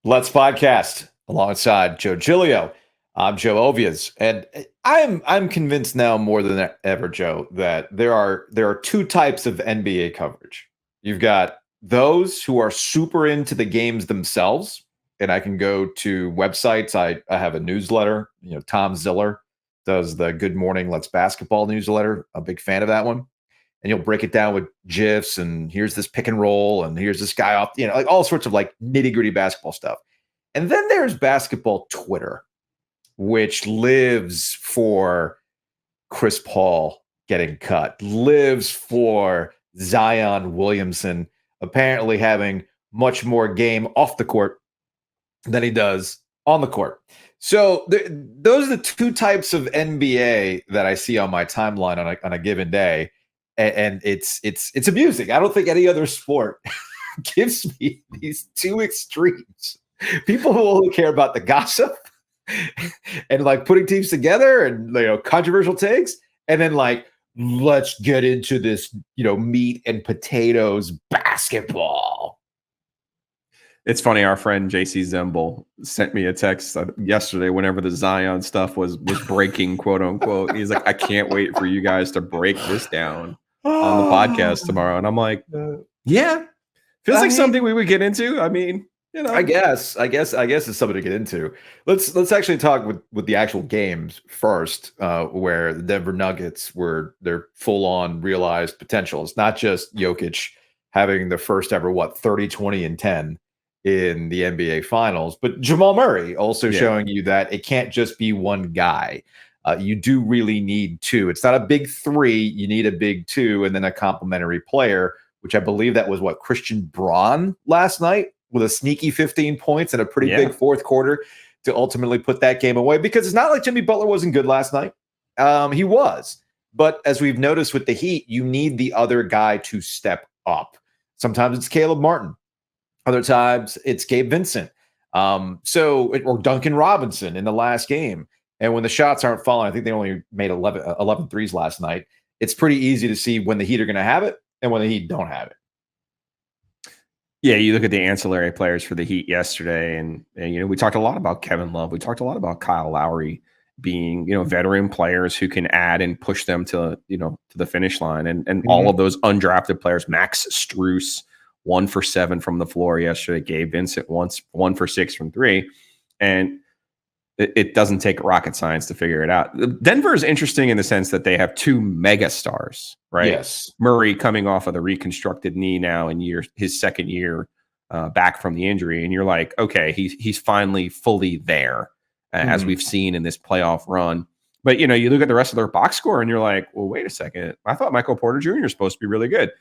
Let's podcast alongside Joe Giglio. I'm Joe Ovies, and I'm convinced now more than ever, Joe, that there are two types of NBA coverage. You've got those who are super into the games themselves, and I can go to websites. I have a newsletter. Tom Ziller does the Good Morning Let's Basketball newsletter. A big fan of that one. And you'll break it down with GIFs, and here's this pick and roll, and here's this guy off, like all sorts of like nitty gritty basketball stuff. And then there's basketball Twitter, which lives for Chris Paul getting cut, lives for Zion Williamson apparently having much more game off the court than he does on the court. So those are the two types of NBA that I see on my timeline on a given day. And it's amusing. I don't think any other sport gives me these two extremes. People who only care about the gossip and like putting teams together and controversial takes, and then like let's get into this meat and potatoes basketball. It's funny. Our friend JC Zemble sent me a text yesterday whenever the Zion stuff was breaking, quote unquote. He's like, I can't wait for you guys to break this down on the podcast tomorrow. And I'm like, yeah, feels like something we would get into. I mean, I guess it's something to get into. Let's actually talk with the actual games first, where the Denver Nuggets were their full on realized potential. It's not just Jokic having the first ever 30, 20, and 10 in the NBA Finals, but Jamal Murray also showing you that it can't just be one guy. You do really need two. It's not a big three. You need a big two and then a complementary player, which I believe that was Christian Braun last night with a sneaky 15 points and a pretty big fourth quarter to ultimately put that game away, because it's not like Jimmy Butler wasn't good last night. He was. But as we've noticed with the Heat, you need the other guy to step up. Sometimes it's Caleb Martin. Other times it's Gabe Vincent. Or Duncan Robinson in the last game. And when the shots aren't falling, I think they only made 11 threes last night. It's pretty easy to see when the Heat are going to have it and when the Heat don't have it. Yeah, you look at the ancillary players for the Heat yesterday, and we talked a lot about Kevin Love. We talked a lot about Kyle Lowry being, veteran players who can add and push them to the finish line. And all of those undrafted players, Max Strus, 1 for 7 from the floor yesterday. Gabe Vincent, 1 for 6 from 3. And it doesn't take rocket science to figure it out. Denver is interesting in the sense that they have two mega stars, right? Yes. Murray coming off of the reconstructed knee now in his second year back from the injury. And you're like, okay, he's finally fully there, as we've seen in this playoff run. But, you look at the rest of their box score and you're like, well, wait a second. I thought Michael Porter Jr. is supposed to be really good.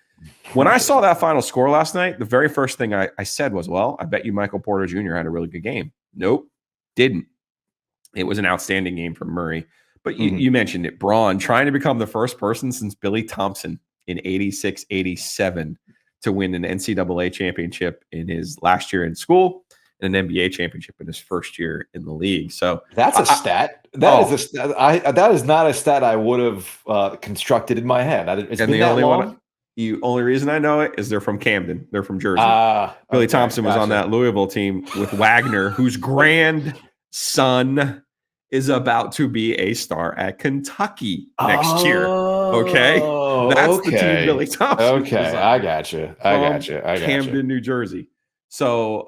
When I saw that final score last night, the very first thing I said was, well, I bet you Michael Porter Jr. had a really good game. Nope, didn't. It was an outstanding game from Murray. But you mentioned it, Braun trying to become the first person since Billy Thompson in 86-87 to win an NCAA championship in his last year in school and an NBA championship in his first year in the league. So that's a stat. That is not a stat I would have constructed in my head. It's and been the that only long? only reason I know it is they're from Camden. They're from Jersey. Billy Thompson was on that Louisville team with Wagner, whose grandson is about to be a star at Kentucky next year. Okay. That's the team Billy Thompson. Okay. I got you. Camden, New Jersey. So,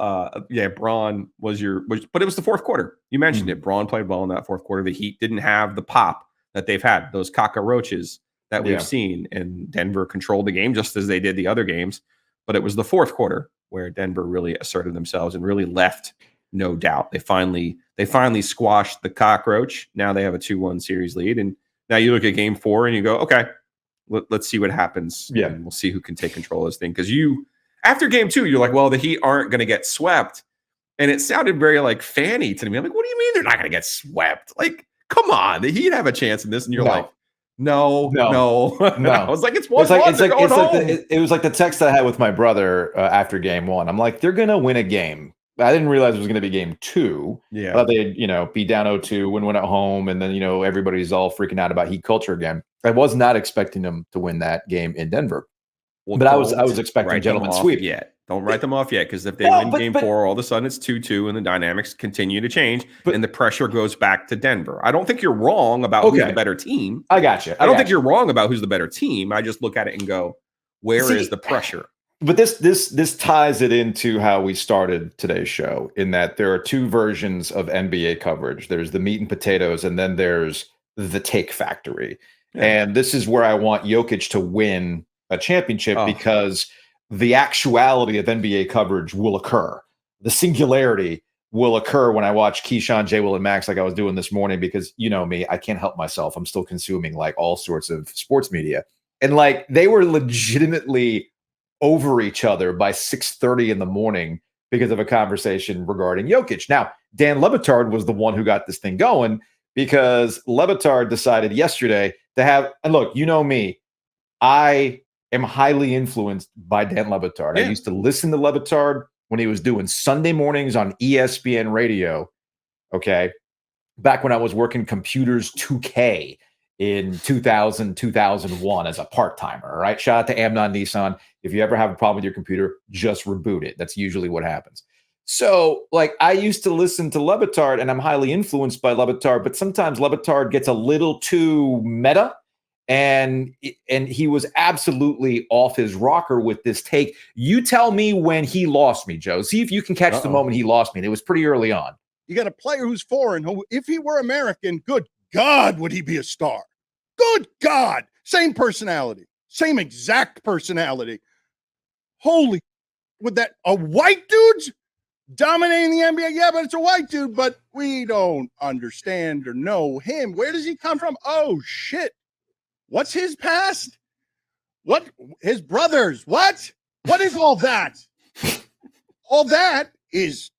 Braun but it was the fourth quarter. You mentioned it. Braun played well in that fourth quarter. The Heat didn't have the pop that they've had, those cockroaches that we've seen, and Denver controlled the game just as they did the other games. But it was the fourth quarter where Denver really asserted themselves and really left no doubt. They finally squashed the cockroach. Now they have a 2-1 series lead. And now you look at game 4 and you go, okay, let's see what happens. Yeah. And we'll see who can take control of this thing. Because after game 2, you're like, well, the Heat aren't going to get swept. And it sounded very like Fanny to me. I'm like, what do you mean they're not going to get swept? Like, come on, the Heat have a chance in this. And you're like, no. I was like, it's 1-1. It was like the text that I had with my brother after game 1. I'm like, they're going to win a game. I didn't realize it was going to be game 2. Yeah. I thought they'd, be down 0-2, win at home, and then, everybody's all freaking out about Heat culture again. I was not expecting them to win that game in Denver. But I was expecting a gentleman's sweep. Yet. Don't write them off yet, because if they Well, win game 4, all of a sudden it's 2-2 and the dynamics continue to change and the pressure goes back to Denver. I don't think you're wrong about who's the better team. I got you. I don't think you're wrong about who's the better team. I just look at it and go, where is the pressure? But this ties it into how we started today's show, in that there are two versions of NBA coverage. There's the meat and potatoes, and then there's the take factory. Yeah. And this is where I want Jokic to win a championship, because the actuality of NBA coverage will occur. The singularity will occur when I watch Keyshawn, J. Will, and Max, like I was doing this morning, because you know me, I can't help myself. I'm still consuming like all sorts of sports media. And like they were legitimately over each other by 6:30 in the morning because of a conversation regarding Jokic. Now, Dan Le Batard was the one who got this thing going, because Le Batard decided yesterday to have, and look, you know me, I am highly influenced by Dan Le Batard. Yeah. I used to listen to Le Batard when he was doing Sunday mornings on ESPN radio, okay, back when I was working Computers 2K in 2000, 2001 as a part-timer, all right? Shout out to Amnon Nissan. If you ever have a problem with your computer, just reboot it. That's usually what happens. So, like, I used to listen to Le Batard, and I'm highly influenced by Le Batard, but sometimes Le Batard gets a little too meta, and he was absolutely off his rocker with this take. You tell me when he lost me, Joe. See if you can catch the moment he lost me. And it was pretty early on. You got a player who's foreign, who, if he were American, good God, would he be a star? Good God. Same personality. Same exact personality. Holy, with that, a white dude's dominating the NBA? Yeah, but it's a white dude, but we don't understand or know him. Where does he come from? Oh, shit. What's his past? What? His brothers? What? What is all that? All that is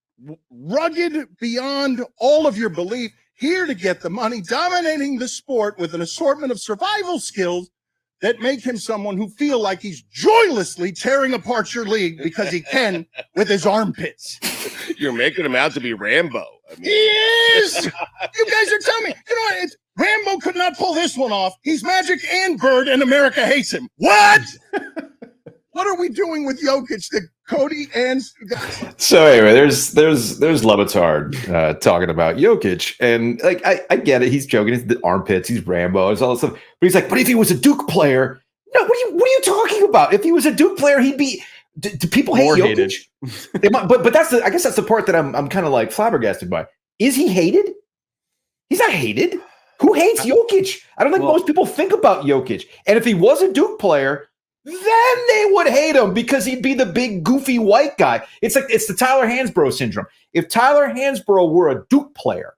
rugged beyond all of your belief, here to get the money, dominating the sport with an assortment of survival skills that make him someone who feel like he's joylessly tearing apart your league because he can with his armpits. You're making him out to be Rambo. I mean. He is. You guys are telling me. You know what? Rambo could not pull this one off. He's Magic and Bird, and America hates him. What? What are we doing with Jokic? The Cody and so anyway, there's Le Batard talking about Jokic, and like I get it. He's joking. It's the armpits. He's Rambo. It's all this stuff. But he's like, but if he was a Duke player, no. What are you talking about? If he was a Duke player, he'd be. Do people hate Jokic? but that's I guess that's the part that I'm kind of like flabbergasted by. Is he hated? He's not hated. Who hates Jokic? I don't think most people think about Jokic. And if he was a Duke player, then they would hate him because he'd be the big goofy white guy. It's the Tyler Hansbrough syndrome. If Tyler Hansbrough were a Duke player,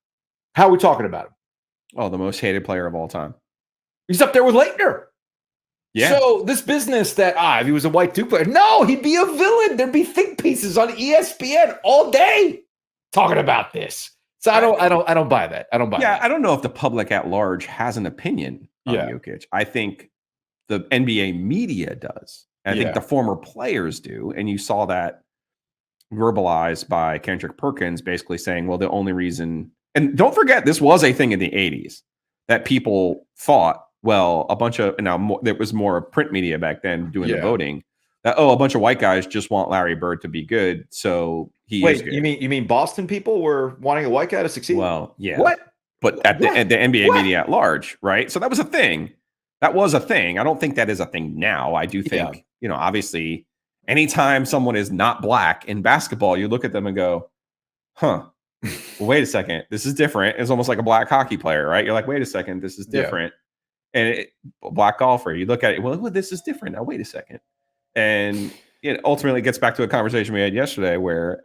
how are we talking about him? Oh, the most hated player of all time. He's up there with Leitner. Yeah. So this business that if he was a white Duke player, no, he'd be a villain. There'd be think pieces on ESPN all day talking about this. So I don't buy that. I don't buy that. Yeah, I don't know if the public at large has an opinion on Jokic. I think the NBA media does. I think the former players do. And you saw that verbalized by Kendrick Perkins, basically saying, well, the only reason, and don't forget, this was a thing in the 80s that people thought, well, a bunch of, there was more print media back then doing the voting, that, a bunch of white guys just want Larry Bird to be good. So he is good. You mean Boston people were wanting a white guy to succeed? Well, yeah. What? But at the NBA media at large, right? So that was a thing. That was a thing. I don't think that is a thing now. I do think, obviously, anytime someone is not black in basketball, you look at them and go, well, wait a second. This is different. It's almost like a black hockey player, right? You're like, wait a second. This is different. And black golfer, you look at it, well, this is different. Now, wait a second. And it ultimately gets back to a conversation we had yesterday where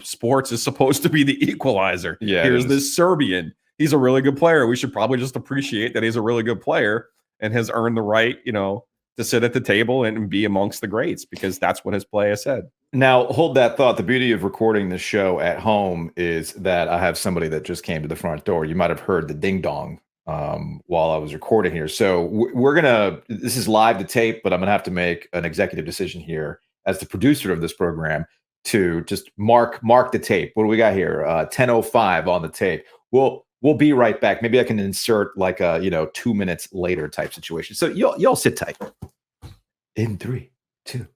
sports is supposed to be the equalizer. Yeah, here's this Serbian. He's a really good player. We should probably just appreciate that he's a really good player and has earned the right, to sit at the table and be amongst the greats, because that's what his play has said. Now, hold that thought. The beauty of recording the show at home is that I have somebody that just came to the front door. You might have heard the ding dong while I was recording here. So this is live to tape, but I'm going to have to make an executive decision here as the producer of this program to just mark the tape. What do we got here? 10:05 on the tape. We'll be right back. Maybe I can insert like a 2 minutes later type situation. So y'all sit tight. In 3, 2.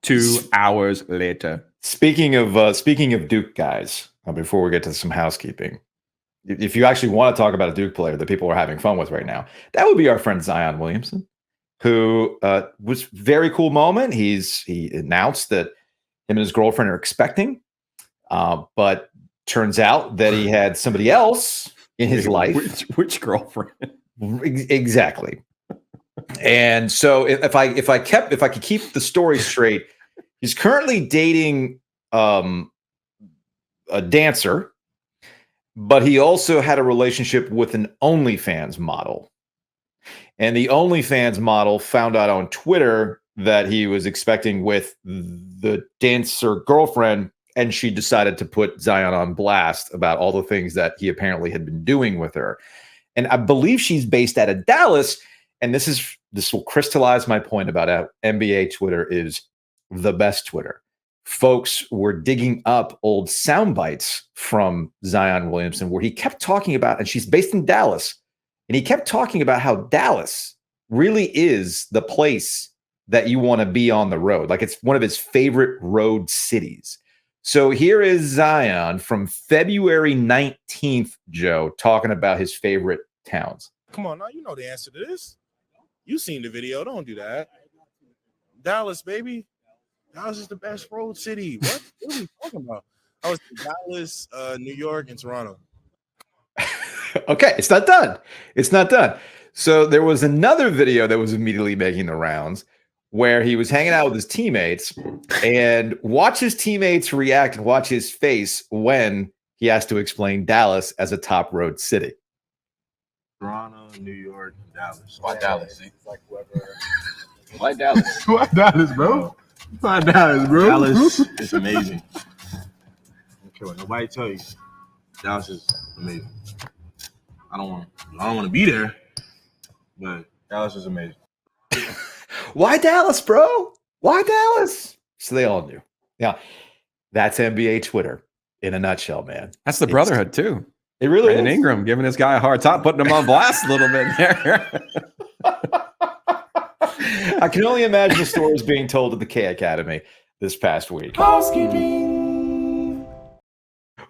2 hours later. Speaking of Duke guys, before we get to some housekeeping, if you actually want to talk about a Duke player that people are having fun with right now, that would be our friend Zion Williamson, who was very cool moment. He announced that him and his girlfriend are expecting, but turns out that he had somebody else in his life. Which girlfriend? Exactly. And so if I could keep the story straight, he's currently dating a dancer, but he also had a relationship with an OnlyFans model. And the OnlyFans model found out on Twitter that he was expecting with the dancer girlfriend, and she decided to put Zion on blast about all the things that he apparently had been doing with her. And I believe she's based out of Dallas. And this will crystallize my point about how NBA Twitter is the best Twitter. Folks were digging up old sound bites from Zion Williamson where he kept talking about, and she's based in Dallas, and he kept talking about how Dallas really is the place that you want to be on the road. Like it's one of his favorite road cities. So here is Zion from February 19th, Joe, talking about his favorite towns. Come on, now you know the answer to this. You seen the video. Don't do that. Dallas, baby. Dallas is the best road city. What are we talking about? I was in Dallas, New York, and Toronto. Okay, it's not done. It's not done. So there was another video that was immediately making the rounds where he was hanging out with his teammates, and watch his teammates react and watch his face when he has to explain Dallas as a top road city. Toronto, New York, Dallas. Why Dallas? Like whoever. Why Dallas? Why Dallas, bro? Why Dallas, bro? Dallas is amazing. I don't care what nobody tell you. Dallas is amazing. I don't want to be there, but Dallas is amazing. Why Dallas, bro? Why Dallas? So they all knew. Yeah, that's NBA Twitter in a nutshell, man. That's the brotherhood too. It really Brandon is. Ingram giving this guy a hard time, putting him on blast a little bit there. I can only imagine the stories being told at the K Academy this past week. Housekeeping.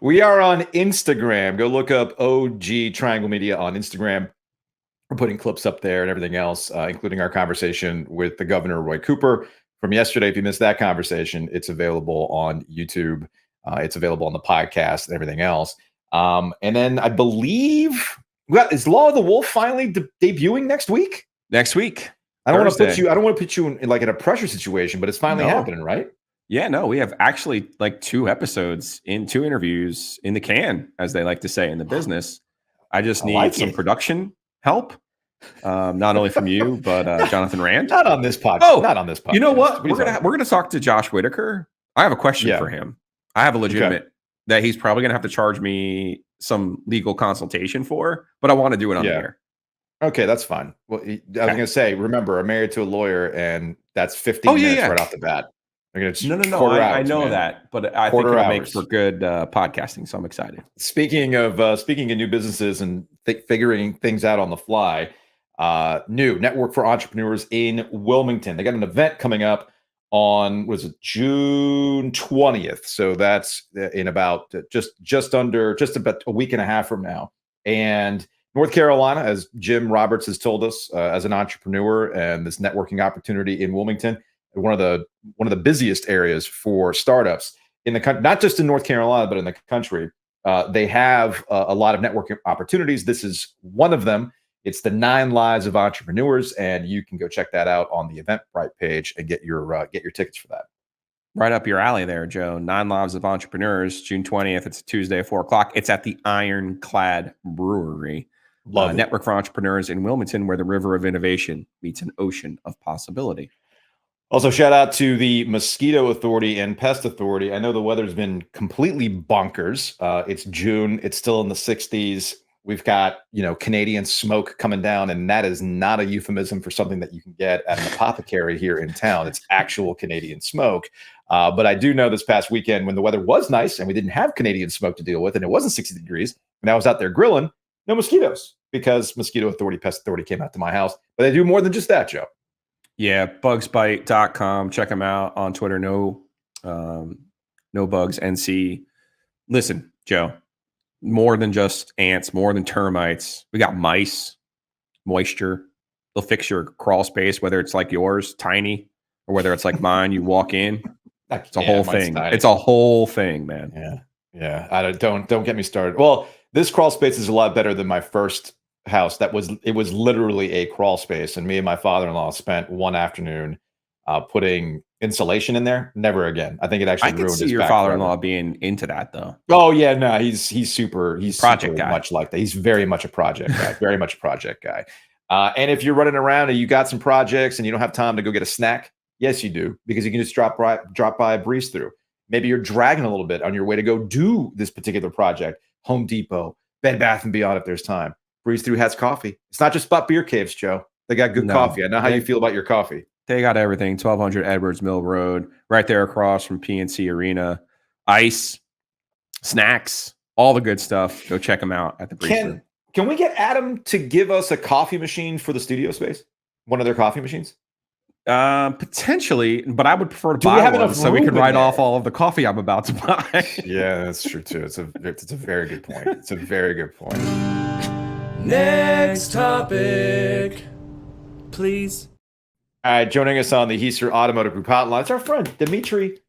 We are on Instagram. Go look up OG Triangle Media on Instagram. We're putting clips up there and everything else, including our conversation with the governor, Roy Cooper, from yesterday. If you missed that conversation, it's available on YouTube. It's available on the podcast and everything else. And then I believe, is Law of the Wolf finally debuting next week? Next week. I don't want to put you in like in a pressure situation, but it's finally happening, right? Yeah, no, we have actually like 2 episodes in 2 interviews in the can, as they like to say in the business. I just need some production help, not only from you, but Jonathan Rand. Not on this podcast. Oh, not on this podcast. You know what? We're gonna talk to Josh Whitaker. I have a question for him. I have a legitimate that he's probably gonna have to charge me some legal consultation for, but I want to do it on the air. Okay, that's fine. Well, I was going to say, remember, I'm married to a lawyer, and that's 15 minutes right off the bat. No. I know that, but I think it'll make for good podcasting, so I'm excited. Speaking of new businesses and figuring things out on the fly, new Network for Entrepreneurs in Wilmington. They got an event coming up on, June 20th. So that's in about just about a week and a half from now. And North Carolina, as Jim Roberts has told us, as an entrepreneur and this networking opportunity in Wilmington, one of the busiest areas for startups in the country, not just in North Carolina, but in the country. They have a lot of networking opportunities. This is one of them. It's the 9 Lives of Entrepreneurs, and you can go check that out on the Eventbrite page and get your tickets for that. Right up your alley there, Joe. 9 Lives of Entrepreneurs, June 20th. It's a Tuesday at 4:00. It's at the Ironclad Brewery. Network for Entrepreneurs in Wilmington, where the river of innovation meets an ocean of possibility. Also, shout out to the Mosquito Authority and Pest Authority. I know the weather's been completely bonkers. It's June. It's still in the 60s. We've got, Canadian smoke coming down, and that is not a euphemism for something that you can get at an apothecary here in town. It's actual Canadian smoke. But I do know this past weekend when the weather was nice and we didn't have Canadian smoke to deal with, and it wasn't 60 degrees, and I was out there grilling, no mosquitoes, because Mosquito Authority, Pest Authority came out to my house. But they do more than just that, Joe. Yeah, bugsbite.com. Check them out on Twitter. No bugs NC. Listen, Joe, more than just ants, more than termites. We got mice, moisture. They'll fix your crawl space, whether it's like yours, tiny, or whether it's like mine, you walk in. It's a whole thing. Tiny. It's a whole thing, man. Yeah. I don't get me started. Well, this crawl space is a lot better than my first house. It was literally a crawl space, and me and my father-in-law spent one afternoon putting insulation in there. Never again. I think it actually I can ruined see his your back father-in-law forever. being into that though. Oh yeah, no, he's Project guy. much like that. He's very much a project guy. Very much a project guy. And if you're running around and you got some projects and you don't have time to go get a snack, yes, you do, because you can just drop by a breeze through. Maybe you're dragging a little bit on your way to go do this particular project. Home Depot, Bed Bath & Beyond if there's time. Breeze through has coffee. It's not just about beer caves, Joe. They got good coffee. I know how you feel about your coffee. They got everything. 1200 Edwards Mill Road, right there across from PNC Arena. Ice, snacks, all the good stuff. Go check them out at the breeze through. Can we get Adam to give us a coffee machine for the studio space? One of their coffee machines? Potentially, but I would prefer to buy one so we could write off all of the coffee I'm about to buy. Yeah, that's true too. It's a very good point. It's a very good point. Next topic, please. All right, joining us on the Heister Automotive Group hotline, it's our friend Dimitri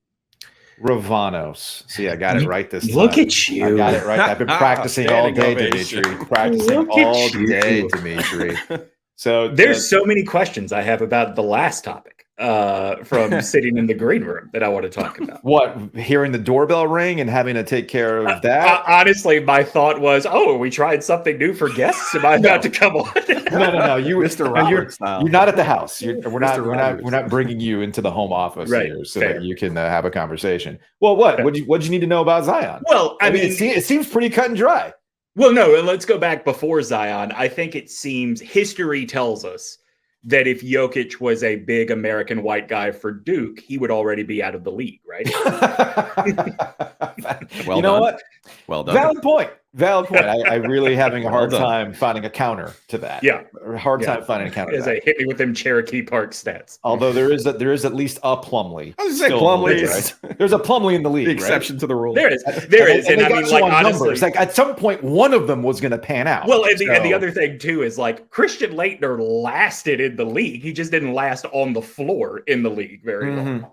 Ravanos. See, I got it right this time. Look at you. I got it right. I've been practicing all day, Dimitri. Practicing all day, Dimitri. So there's so many questions I have about the last topic from sitting in the green room that I want to talk about. What, hearing the doorbell ring and having to take care of that? Honestly, my thought was, are we trying something new for guests? Am I about to come on? No. Mr. Roberts style. You're not at the house. We're not bringing you into the home office here so that you can have a conversation. Well, what'd you need to know about Zion? Well, I mean, it seems pretty cut and dry. Well, no, let's go back before Zion. I think it seems history tells us that if Jokic was a big American white guy for Duke, he would already be out of the league, right? Well you know done. what? Well done. Valid point. I really having a hard time finding a counter to that. Yeah. Hard time finding a counter to that. Hit me with them Cherokee Park stats. Although there is at least a Plumlee. I was going to say Plumlee. Right? There's a Plumlee in the league. The exception to the rule. There is. And I mean, like, honestly, numbers. Like at some point, one of them was going to pan out. Well, and the other thing too is like Christian Laettner lasted in the league. He just didn't last on the floor in the league very long.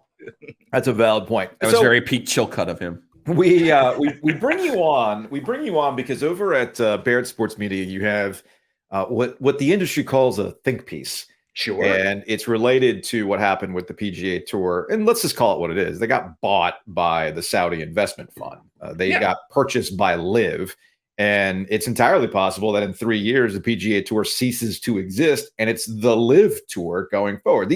That's a valid point. That was very Pete Chilcutt of him. We bring you on. We bring you on because over at Barrett Sports Media, you have what the industry calls a think piece. Sure. And it's related to what happened with the PGA Tour. And let's just call it what it is. They got bought by the Saudi investment fund. They got purchased by Live. And it's entirely possible that in 3 years, the PGA Tour ceases to exist. And it's the Live Tour going forward.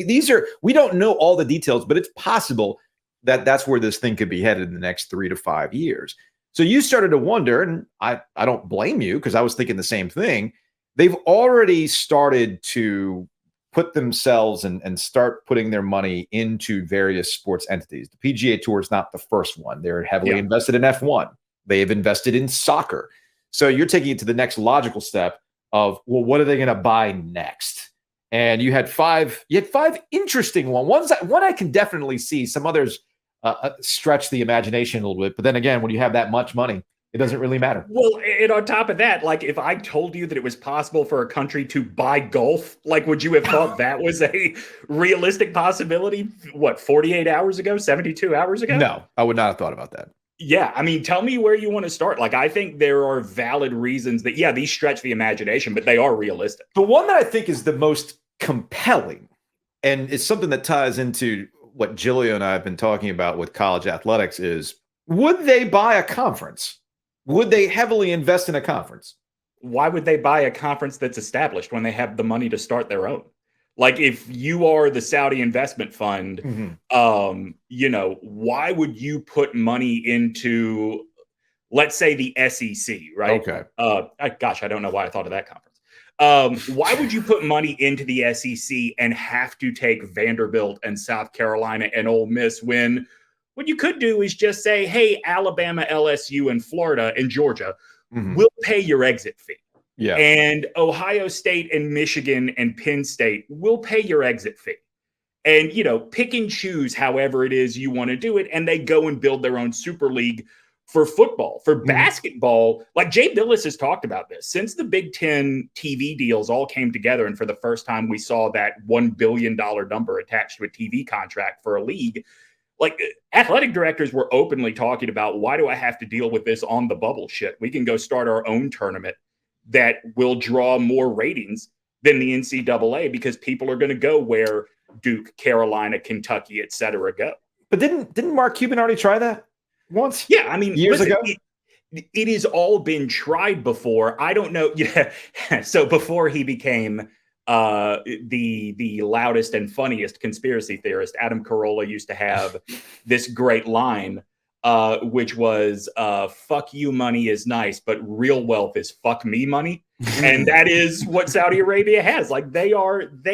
We don't know all the details, but it's possible that that's where this thing could be headed in the next 3 to 5 years. So you started to wonder, and I don't blame you because I was thinking the same thing. They've already started to put themselves and start putting their money into various sports entities. The PGA Tour is not the first one. They're heavily invested in F1. They've invested in soccer. So you're taking it to the next logical step of, well, what are they going to buy next? And you had five interesting ones. One I can definitely see. Some others stretch the imagination a little bit. But then again, when you have that much money, it doesn't really matter. Well, and on top of that, like if I told you that it was possible for a country to buy golf, like would you have thought that was a realistic possibility? What, 48 hours ago, 72 hours ago? No, I would not have thought about that. Yeah, I mean, tell me where you want to start. Like, I think there are valid reasons that, these stretch the imagination, but they are realistic. The one that I think is the most compelling, and it's something that ties into what Giglio and I have been talking about with college athletics, is would they buy a conference? Would they heavily invest in a conference? Why would they buy a conference that's established when they have the money to start their own? Like if you are the Saudi investment fund, why would you put money into, let's say, the SEC, right? Okay. I don't know why I thought of that conference. Why would you put money into the SEC and have to take Vanderbilt and South Carolina and Ole Miss when what you could do is just say, hey, Alabama, LSU, and Florida and Georgia will pay your exit fee. Yeah. And Ohio State and Michigan and Penn State will pay your exit fee. and, pick and choose however it is you want to do it. And they go and build their own super league for football. For basketball, like Jay Billis has talked about this, since the Big Ten TV deals all came together, and for the first time we saw that $1 billion number attached to a TV contract for a league, like athletic directors were openly talking about, why do I have to deal with this on the bubble shit? We can go start our own tournament that will draw more ratings than the NCAA, because people are going to go where Duke, Carolina, Kentucky, et cetera go. But didn't Mark Cuban already try that once? Yeah, I mean, years ago. It has all been tried before. I don't know. Yeah. So before he became the loudest and funniest conspiracy theorist, Adam Carolla used to have this great line, which was, fuck you money is nice, but real wealth is fuck me money. And that is what Saudi Arabia has. Like they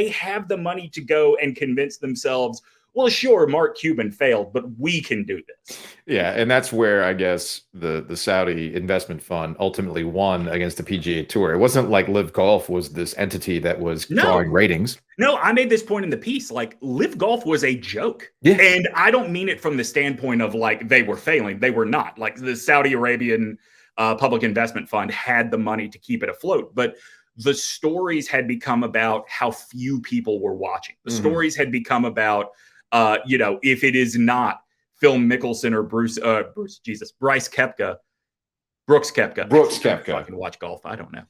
have the money to go and convince themselves, well, sure, Mark Cuban failed, but we can do this. Yeah, and that's where I guess the Saudi investment fund ultimately won against the PGA Tour. It wasn't like Live Golf was this entity that was drawing ratings. No, I made this point in the piece. Like, Live Golf was a joke. Yeah. And I don't mean it from the standpoint of like they were failing. They were not. Like, the Saudi Arabian Public Investment Fund had the money to keep it afloat. But the stories had become about how few people were watching. The stories had become about, if it is not Phil Mickelson or Brooks Koepka. I can watch golf. I don't know.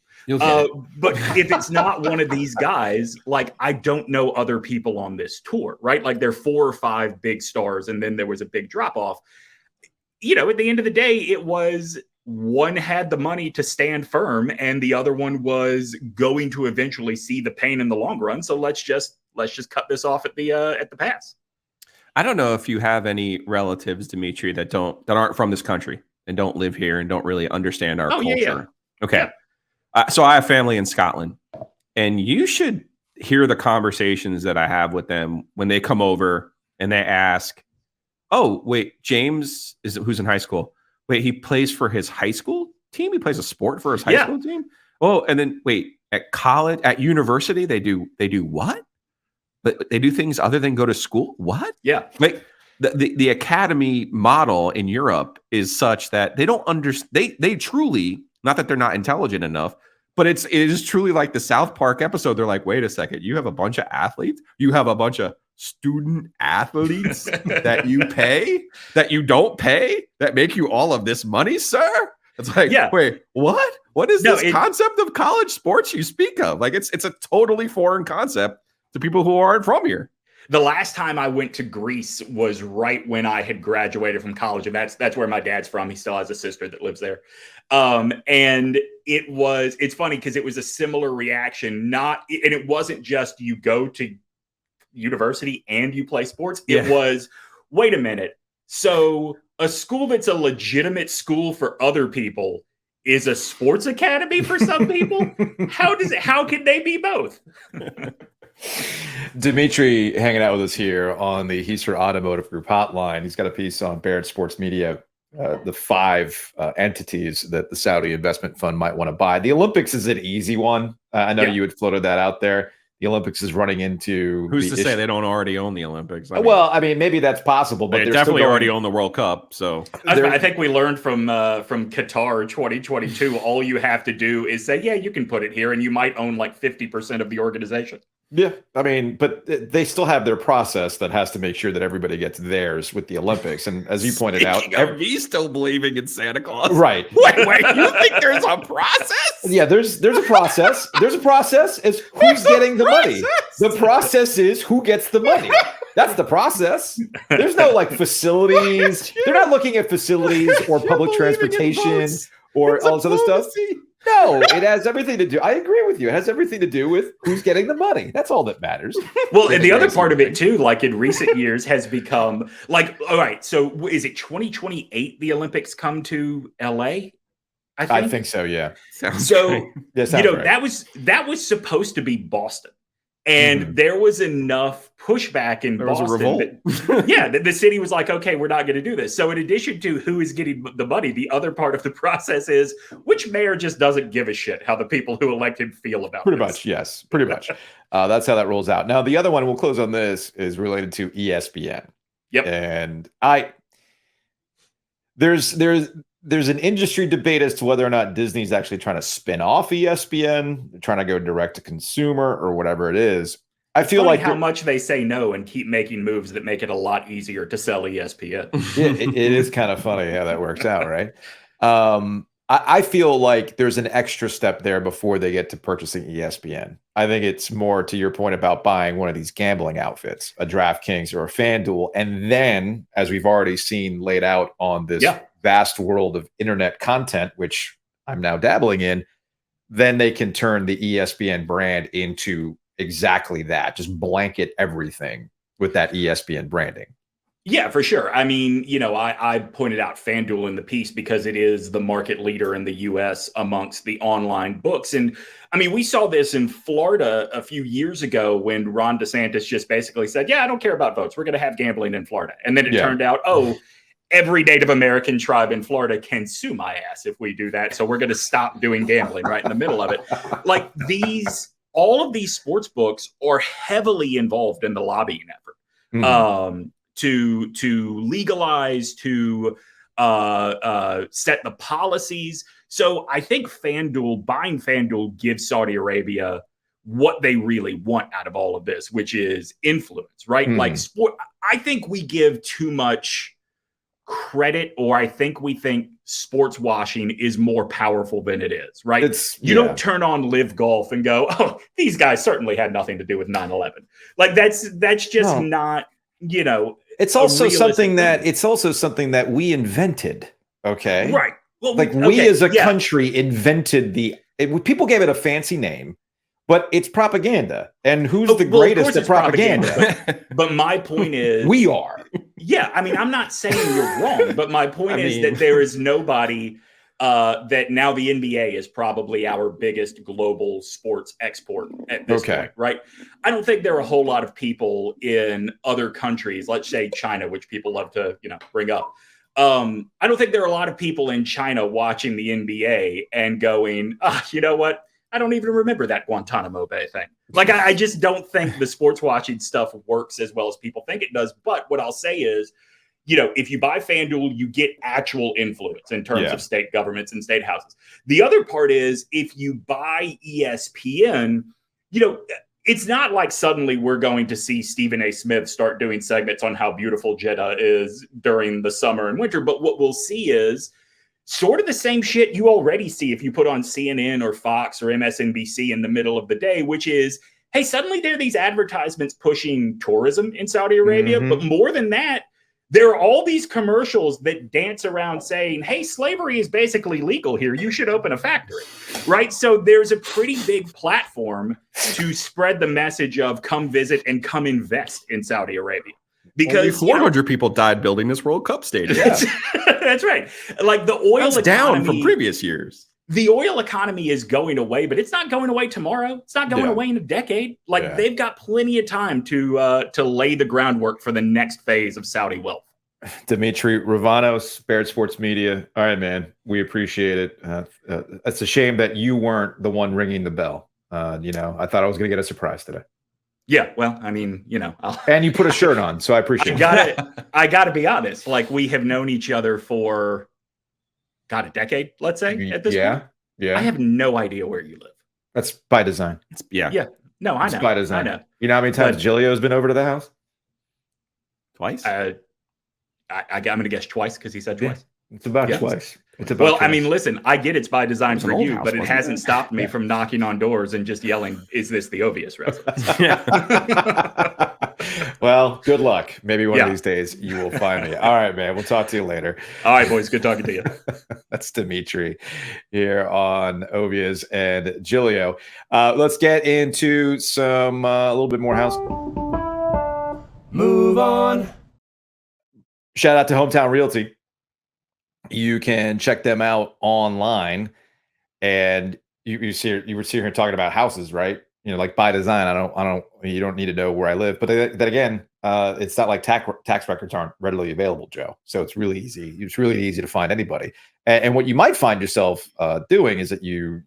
But if it's not one of these guys, like, I don't know other people on this tour, right? Like, there are 4 or 5 big stars, and then there was a big drop off. At the end of the day, it was one had the money to stand firm, and the other one was going to eventually see the pain in the long run. So let's just cut this off at the pass. I don't know if you have any relatives, Dimitri, that aren't from this country and don't live here and don't really understand our culture. Yeah. Okay. Yeah. So I have family in Scotland, and you should hear the conversations that I have with them when they come over and they ask, oh, wait, James who's in high school. Wait, he plays for his high school team? He plays a sport for his high school team? Oh, and then wait, at college, at university, they do what? But they do things other than go to school? What? Yeah. Like the academy model in Europe is such that they don't understand. They truly, not that they're not intelligent enough, but it is truly like the South Park episode. They're like, wait a second, you have a bunch of athletes? You have a bunch of student athletes that you pay, that you don't pay, that make you all of this money, sir? It's like, wait, what? What is this concept of college sports you speak of? Like, it's a totally foreign concept to people who aren't from here. The last time I went to Greece was right when I had graduated from college, and that's where my dad's from. He still has a sister that lives there. And it's funny because it was a similar reaction, and it wasn't just you go to university and you play sports. It was, wait a minute. So a school that's a legitimate school for other people is a sports academy for some people? How can they be both? Dimitri hanging out with us here on the Heister Automotive Group hotline. He's got a piece on Barrett Sports Media, the 5 entities that the Saudi investment fund might want to buy. The Olympics is an easy one. I know you had floated that out there. The Olympics is running into... Who's to say they don't already own the Olympics? I mean, maybe that's possible, but they definitely already own the World Cup. So I think we learned from Qatar 2022, all you have to do is say, yeah, you can put it here, and you might own like 50% of the organization. Yeah, I mean, but they still have their process that has to make sure that everybody gets theirs with the Olympics. And as you pointed out, he's still believing in Santa Claus, right? Wait, you think there's a process? Yeah, there's a process. There's a process. Is who's getting the money? The process is who gets the money. That's the process. There's no like facilities. They're not looking at facilities or public transportation or all this other stuff. No, it has everything to do. I agree with you. It has everything to do with who's getting the money. That's all that matters. Well, and the other part of it too, like in recent years, has become like, all right, so is it 2028 the Olympics come to LA? I think so, yeah. So right. that was supposed to be Boston. And there was enough pushback in There was a Boston. revolt. The city was like, okay, we're not going to do this. So in addition to who is getting the money, the other part of the process is which mayor just doesn't give a shit how the people who elect him feel about Pretty this. much, yes. Pretty much. That's how that rolls out. Now, the other one, we'll close on this, is related to ESPN. Yep. And there's an industry debate as to whether or not Disney's actually trying to spin off ESPN, they're trying to go direct to consumer or whatever it is. I feel like how much they say no and keep making moves that make it a lot easier to sell ESPN. it is kind of funny how that works out, right? I feel like there's an extra step there before they get to purchasing ESPN. I think it's more to your point about buying one of these gambling outfits, a DraftKings or a FanDuel, and then, as we've already seen laid out on this vast world of internet content, which I'm now dabbling in, then they can turn the ESPN brand into exactly that, just blanket everything with that ESPN branding. Yeah, for sure. I mean, I pointed out FanDuel in the piece because it is the market leader in the U.S. amongst the online books. And I mean, we saw this in Florida a few years ago when Ron DeSantis just basically said, I don't care about votes. We're going to have gambling in Florida. And then it turned out, every Native American tribe in Florida can sue my ass if we do that. So we're going to stop doing gambling right in the middle of it. Like all of these sports books are heavily involved in the lobbying effort. To legalize, to set the policies. So I think buying FanDuel gives Saudi Arabia what they really want out of all of this, which is influence, right? Like sport. I think we give too much credit, or I think we think sports washing is more powerful than it is, right? You don't turn on Live Golf and go, oh, these guys certainly had nothing to do with 9/11. Like that's just not, it's also something that we invented. Okay. Right. Well, we as a country invented people gave it a fancy name, but it's propaganda. And who's the greatest at propaganda? But my point is, we are. Yeah. I mean, I'm not saying you're wrong, but my point is that there is nobody that now the NBA is probably our biggest global sports export at this point, right? I don't think there are a whole lot of people in other countries, let's say China, which people love to, bring up. I don't think there are a lot of people in China watching the NBA and going, you know what? I don't even remember that Guantanamo Bay thing. Like, I just don't think the sports watching stuff works as well as people think it does. But what I'll say is, if you buy FanDuel, you get actual influence in terms of state governments and state houses. The other part is if you buy ESPN, it's not like suddenly we're going to see Stephen A. Smith start doing segments on how beautiful Jeddah is during the summer and winter. But what we'll see is sort of the same shit you already see if you put on CNN or Fox or MSNBC in the middle of the day, which is, hey, suddenly there are these advertisements pushing tourism in Saudi Arabia. But more than that, there are all these commercials that dance around saying, hey, slavery is basically legal here. You should open a factory, right? So there's a pretty big platform to spread the message of come visit and come invest in Saudi Arabia. Because only 400 people died building this World Cup stadium. That's right. Like the oil economy, down from previous years. The oil economy is going away, but it's not going away tomorrow. It's not going away in a decade. Like they've got plenty of time to lay the groundwork for the next phase of Saudi wealth. Dimitri Ravanos, Baird Sports Media. All right, man. We appreciate it. It's a shame that you weren't the one ringing the bell. I thought I was going to get a surprise today. Yeah, well, I mean, and you put a shirt on, so I appreciate it. I gotta be honest. Like, we have known each other for, a decade, let's say, at this point. Yeah. I have no idea where you live. That's by design. Yeah. No, I know. It's by design. I know. You know how many times Giglio's been over to the house? Twice? I'm going to guess twice because he said twice. It's about twice. Twice. I mean, listen, I get it's by design for you, but it hasn't stopped me from knocking on doors and just yelling, is this the Ovies residence? Well, good luck. Maybe one of these days you will find me. All right, man. We'll talk to you later. All right, boys. Good talking to you. That's Dimitri here on Ovies and Giglio. Let's get into some a little bit more house. Move on. Shout out to Hometown Realty. You can check them out online, and you were sitting here talking about houses, right? like by design, you don't need to know where I live. But then again, it's not like tax records aren't readily available, Joe. So it's really easy. It's really easy to find anybody. And what you might find yourself doing is that you're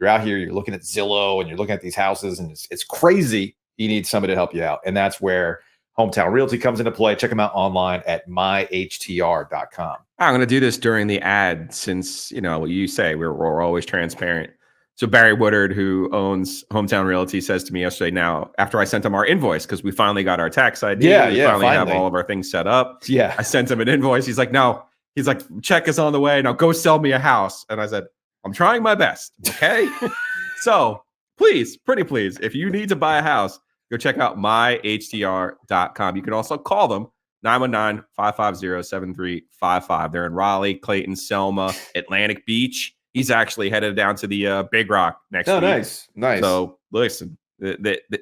out here, you're looking at Zillow and you're looking at these houses, and it's crazy. You need somebody to help you out. And that's where Hometown Realty comes into play. Check them out online at myhtr.com. I'm going to do this during the ad since, you say we're always transparent. So Barry Woodard, who owns Hometown Realty, says to me yesterday, now, after I sent him our invoice, because we finally got our tax ID. We finally have all of our things set up. Yeah. I sent him an invoice. He's like, no. He's like, check is on the way. Now go sell me a house. And I said, I'm trying my best. Okay. So please, pretty please, if you need to buy a house, go check out myhtr.com. You can also call them 919-550-7355. They're in Raleigh, Clayton, Selma, Atlantic Beach. He's actually headed down to the Big Rock next week. Nice. So listen,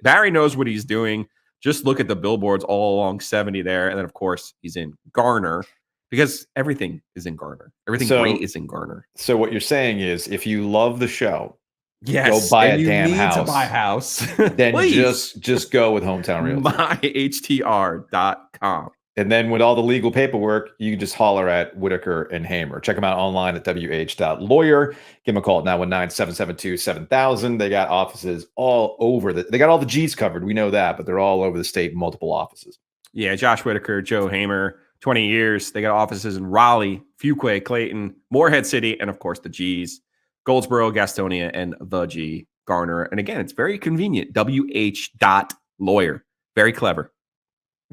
Barry knows what he's doing. Just look at the billboards all along 70 there. And then, of course, he's in Garner because everything is in Garner. Everything great is in Garner. So what you're saying is if you love the show, yes, go buy a damn house. To buy a house. Then just go with Hometown Realty. myhtr.com. And then with all the legal paperwork, you can just holler at Whitaker and Hamer. Check them out online at wh.lawyer. Give them a call at 919-772-7000. They got offices all over. They got all the G's covered. We know that, but they're all over the state, multiple offices. Yeah, Josh Whitaker, Joe Hamer, 20 years. They got offices in Raleigh, Fuquay, Clayton, Morehead City, and, of course, the G's. Goldsboro, Gastonia, and the G, Garner. And, again, it's very convenient. wh.lawyer. Very clever.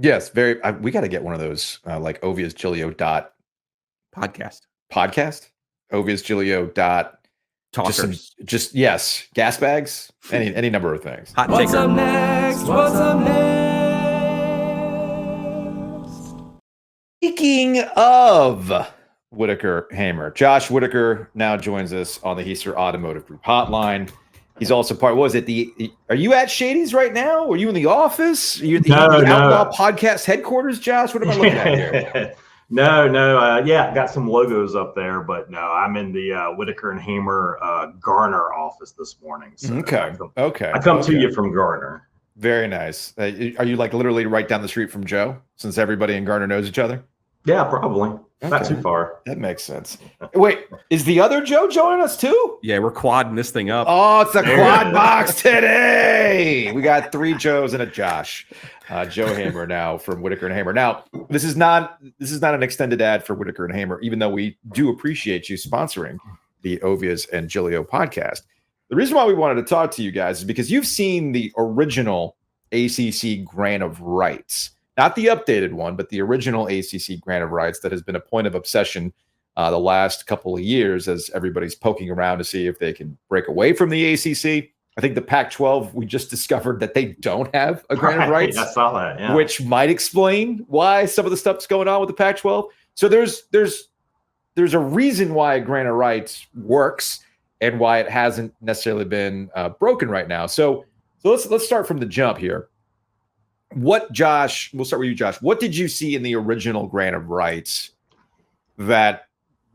Yes, we got to get one of those like Ovies Giglio podcast. Ovies Giglio talkers. Just yes, gas bags, any number of things. Hot What's taker. up next? What's up next? Speaking of Whitaker Hamer, Josh Whitaker now joins us on the Heister Automotive Group hotline. He's also part. What was it? Are you at Shady's right now? Are you in the office? Are you at the Outlaw Podcast headquarters, Josh? What am I looking at here? No. Yeah, got some logos up there, but no, I'm in the Whitaker and Hamer Garner office this morning. So okay. I come to you from Garner. Very nice. Are you like literally right down the street from Joe, since everybody in Garner knows each other? Yeah, probably. Okay. Not too far. That makes sense. Wait, is the other Joe joining us too? Yeah, we're quadding this thing up. Oh, it's a quad box today. We got 3 Joes and a Josh. Joe Hamer now from Whitaker and Hamer. Now, this is not an extended ad for Whitaker and Hamer, even though we do appreciate you sponsoring the Ovies and Giglio podcast. The reason why we wanted to talk to you guys is because you've seen the original ACC grant of rights. Not the updated one, but the original ACC grant of rights that has been a point of obsession the last couple of years as everybody's poking around to see if they can break away from the ACC. I think the Pac-12, we just discovered that they don't have a grant of rights, I saw that, yeah. Which might explain why some of the stuff's going on with the Pac-12. So there's a reason why a grant of rights works and why it hasn't necessarily been broken right now. So let's start from the jump here. Josh, we'll start with you, Josh. What did you see in the original grant of rights that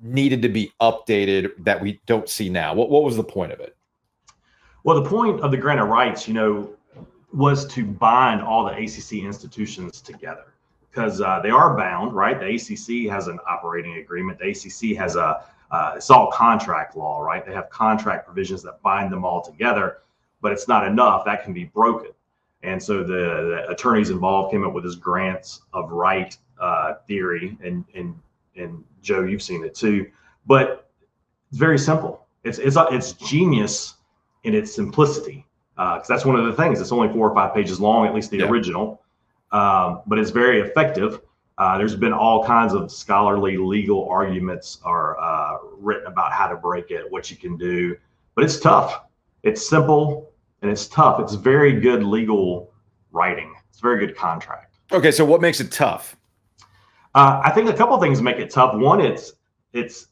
needed to be updated that we don't see now? What was the point of it? Well, the point of the grant of rights, was to bind all the ACC institutions together because they are bound, right? The ACC has an operating agreement. The ACC has it's all contract law, right? They have contract provisions that bind them all together, but it's not enough. That can be broken. And so the attorneys involved came up with this grants of right theory, and Joe, you've seen it too. But it's very simple. It's genius in its simplicity, because that's one of the things. It's only 4 or 5 pages long, at least the original, but it's very effective. There's been all kinds of scholarly legal arguments are written about how to break it, what you can do, but it's tough. It's simple. And it's tough. It's very good legal writing. It's very good contract. Okay, so what makes it tough? I think a couple of things make it tough. One, it's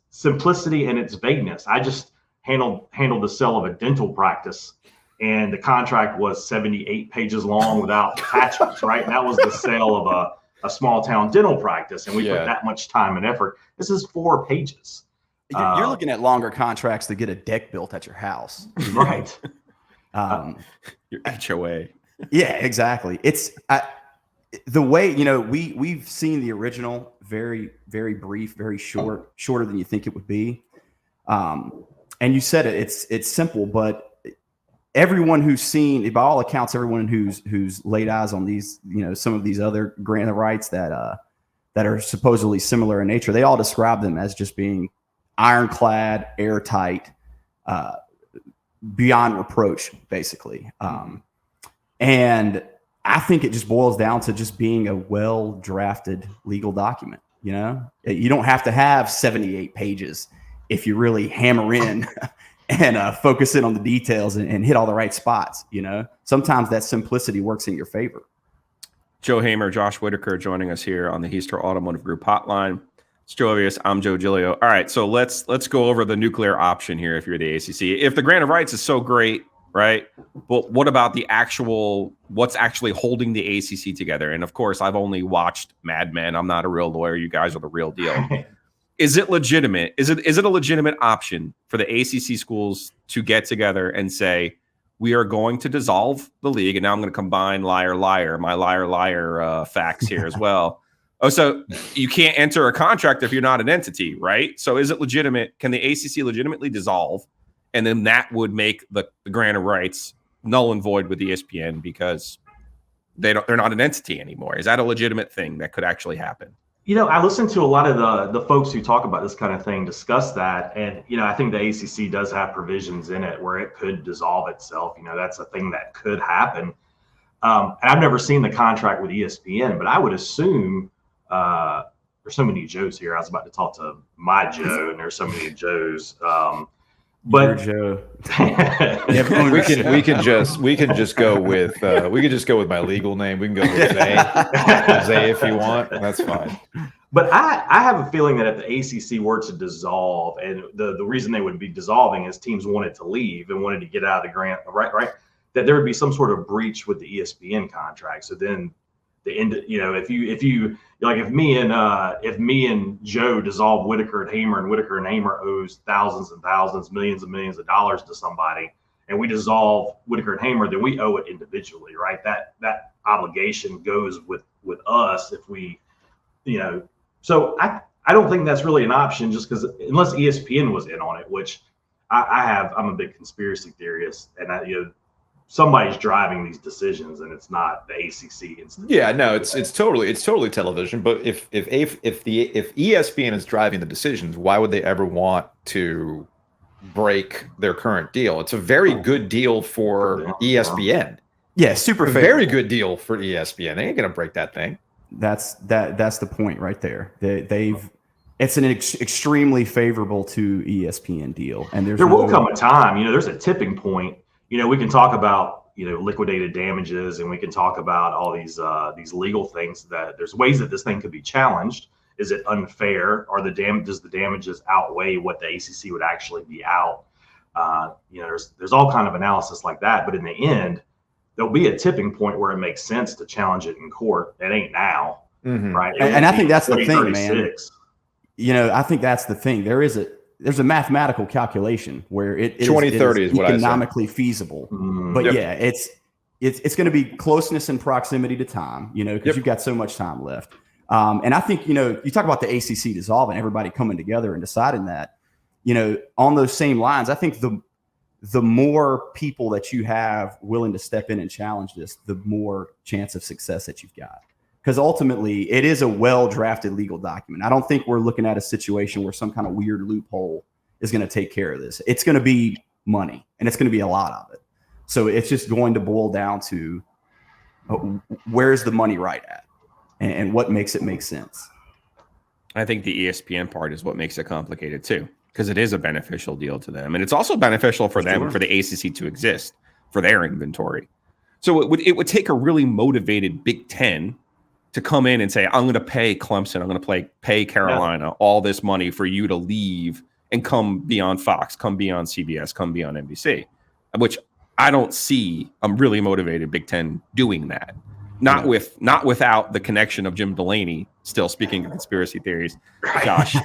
simplicity and its vagueness. I just handled the sale of a dental practice, and the contract was 78 pages long without attachments, right? And that was the sale of a small town dental practice, and we put that much time and effort. This is 4 pages. You're looking at longer contracts to get a deck built at your house. Right. Your HOA. Yeah, exactly. It's the way, we've seen the original, very, very brief, very shorter than you think it would be. And you said it's simple, but everyone who's seen, by all accounts, everyone who's laid eyes on these, some of these other grant of rights that are supposedly similar in nature, they all describe them as just being ironclad, airtight, beyond reproach, basically. And I think it just boils down to just being a well-drafted legal document. You don't have to have 78 pages if you really hammer in and focus in on the details and hit all the right spots. Sometimes that simplicity works in your favor. Joe Hamer, Josh Whitaker joining us here on the Heister Automotive Group hotline. It's Joe Ovies. I'm Joe Giglio. All right, so let's go over the nuclear option here if you're the ACC. If the grant of rights is so great, right? But what about what's actually holding the ACC together? And of course, I've only watched Mad Men. I'm not a real lawyer. You guys are the real deal. Is it legitimate? Is it a legitimate option for the ACC schools to get together and say, we are going to dissolve the league? And now I'm going to combine liar, my liar facts here as well. Oh, so you can't enter a contract if you're not an entity, right? So is it legitimate? Can the ACC legitimately dissolve? And then that would make the grant of rights null and void with ESPN because they're not an entity anymore. Is that a legitimate thing that could actually happen? I listen to a lot of the folks who talk about this kind of thing discuss that. And, I think the ACC does have provisions in it where it could dissolve itself. That's a thing that could happen. And I've never seen the contract with ESPN, but I would assume there's so many Joes here. I was about to talk to my Joe, and there's so many Joes. But Joe. we can just go with my legal name. We can go with Zay if you want. That's fine. But I have a feeling that if the ACC were to dissolve, and the reason they would be dissolving is teams wanted to leave and wanted to get out of the grant, right, that there would be some sort of breach with the ESPN contract. So then the end, if me and Joe dissolve Whitaker and Hamer, and Whitaker and Hamer owes thousands and thousands, millions and millions of dollars to somebody, and we dissolve Whitaker and Hamer, then we owe it individually, right? That obligation goes with us if we, So I don't think that's really an option, just because unless ESPN was in on it, which I'm a big conspiracy theorist, and somebody's driving these decisions, and it's not the ACC. Yeah, no, it's totally television. But if ESPN is driving the decisions, why would they ever want to break their current deal? It's a very good deal for ESPN. Yeah, super fair. Very good deal for ESPN. They ain't gonna break that thing. That's the point right there. It's an extremely favorable to ESPN deal, and there will come a time. There's a tipping point. We can talk about, liquidated damages, and we can talk about all these legal things that there's ways that this thing could be challenged. Is it unfair? Does the damages outweigh what the ACC would actually be out? There's all kind of analysis like that. But in the end, there'll be a tipping point where it makes sense to challenge it in court. It ain't now, right? And I think that's the thing, man. I think that's the thing. There's a mathematical calculation where it 2030 is what economically feasible. But yeah, it's going to be closeness and proximity to time, because you've got so much time left. And I think, you talk about the ACC dissolving, everybody coming together and deciding that, on those same lines, I think the more people that you have willing to step in and challenge this, the more chance of success that you've got. Because ultimately, it is a well-drafted legal document. I don't think we're looking at a situation where some kind of weird loophole is going to take care of this. It's going to be money, and it's going to be a lot of it. So it's just going to boil down to where's the money right at, and what makes it make sense. I think the ESPN part is what makes it complicated too, because it is a beneficial deal to them, and it's also beneficial for them, for the ACC to exist, for their inventory. So it would take a really motivated Big Ten to come in and say, I'm going to pay Clemson, I'm going to pay Carolina all this money for you to leave and come be on Fox, come be on CBS, come be on NBC, which I don't see a really motivated Big Ten doing that. Not without the connection of Jim Delaney. Still speaking of conspiracy theories, Josh.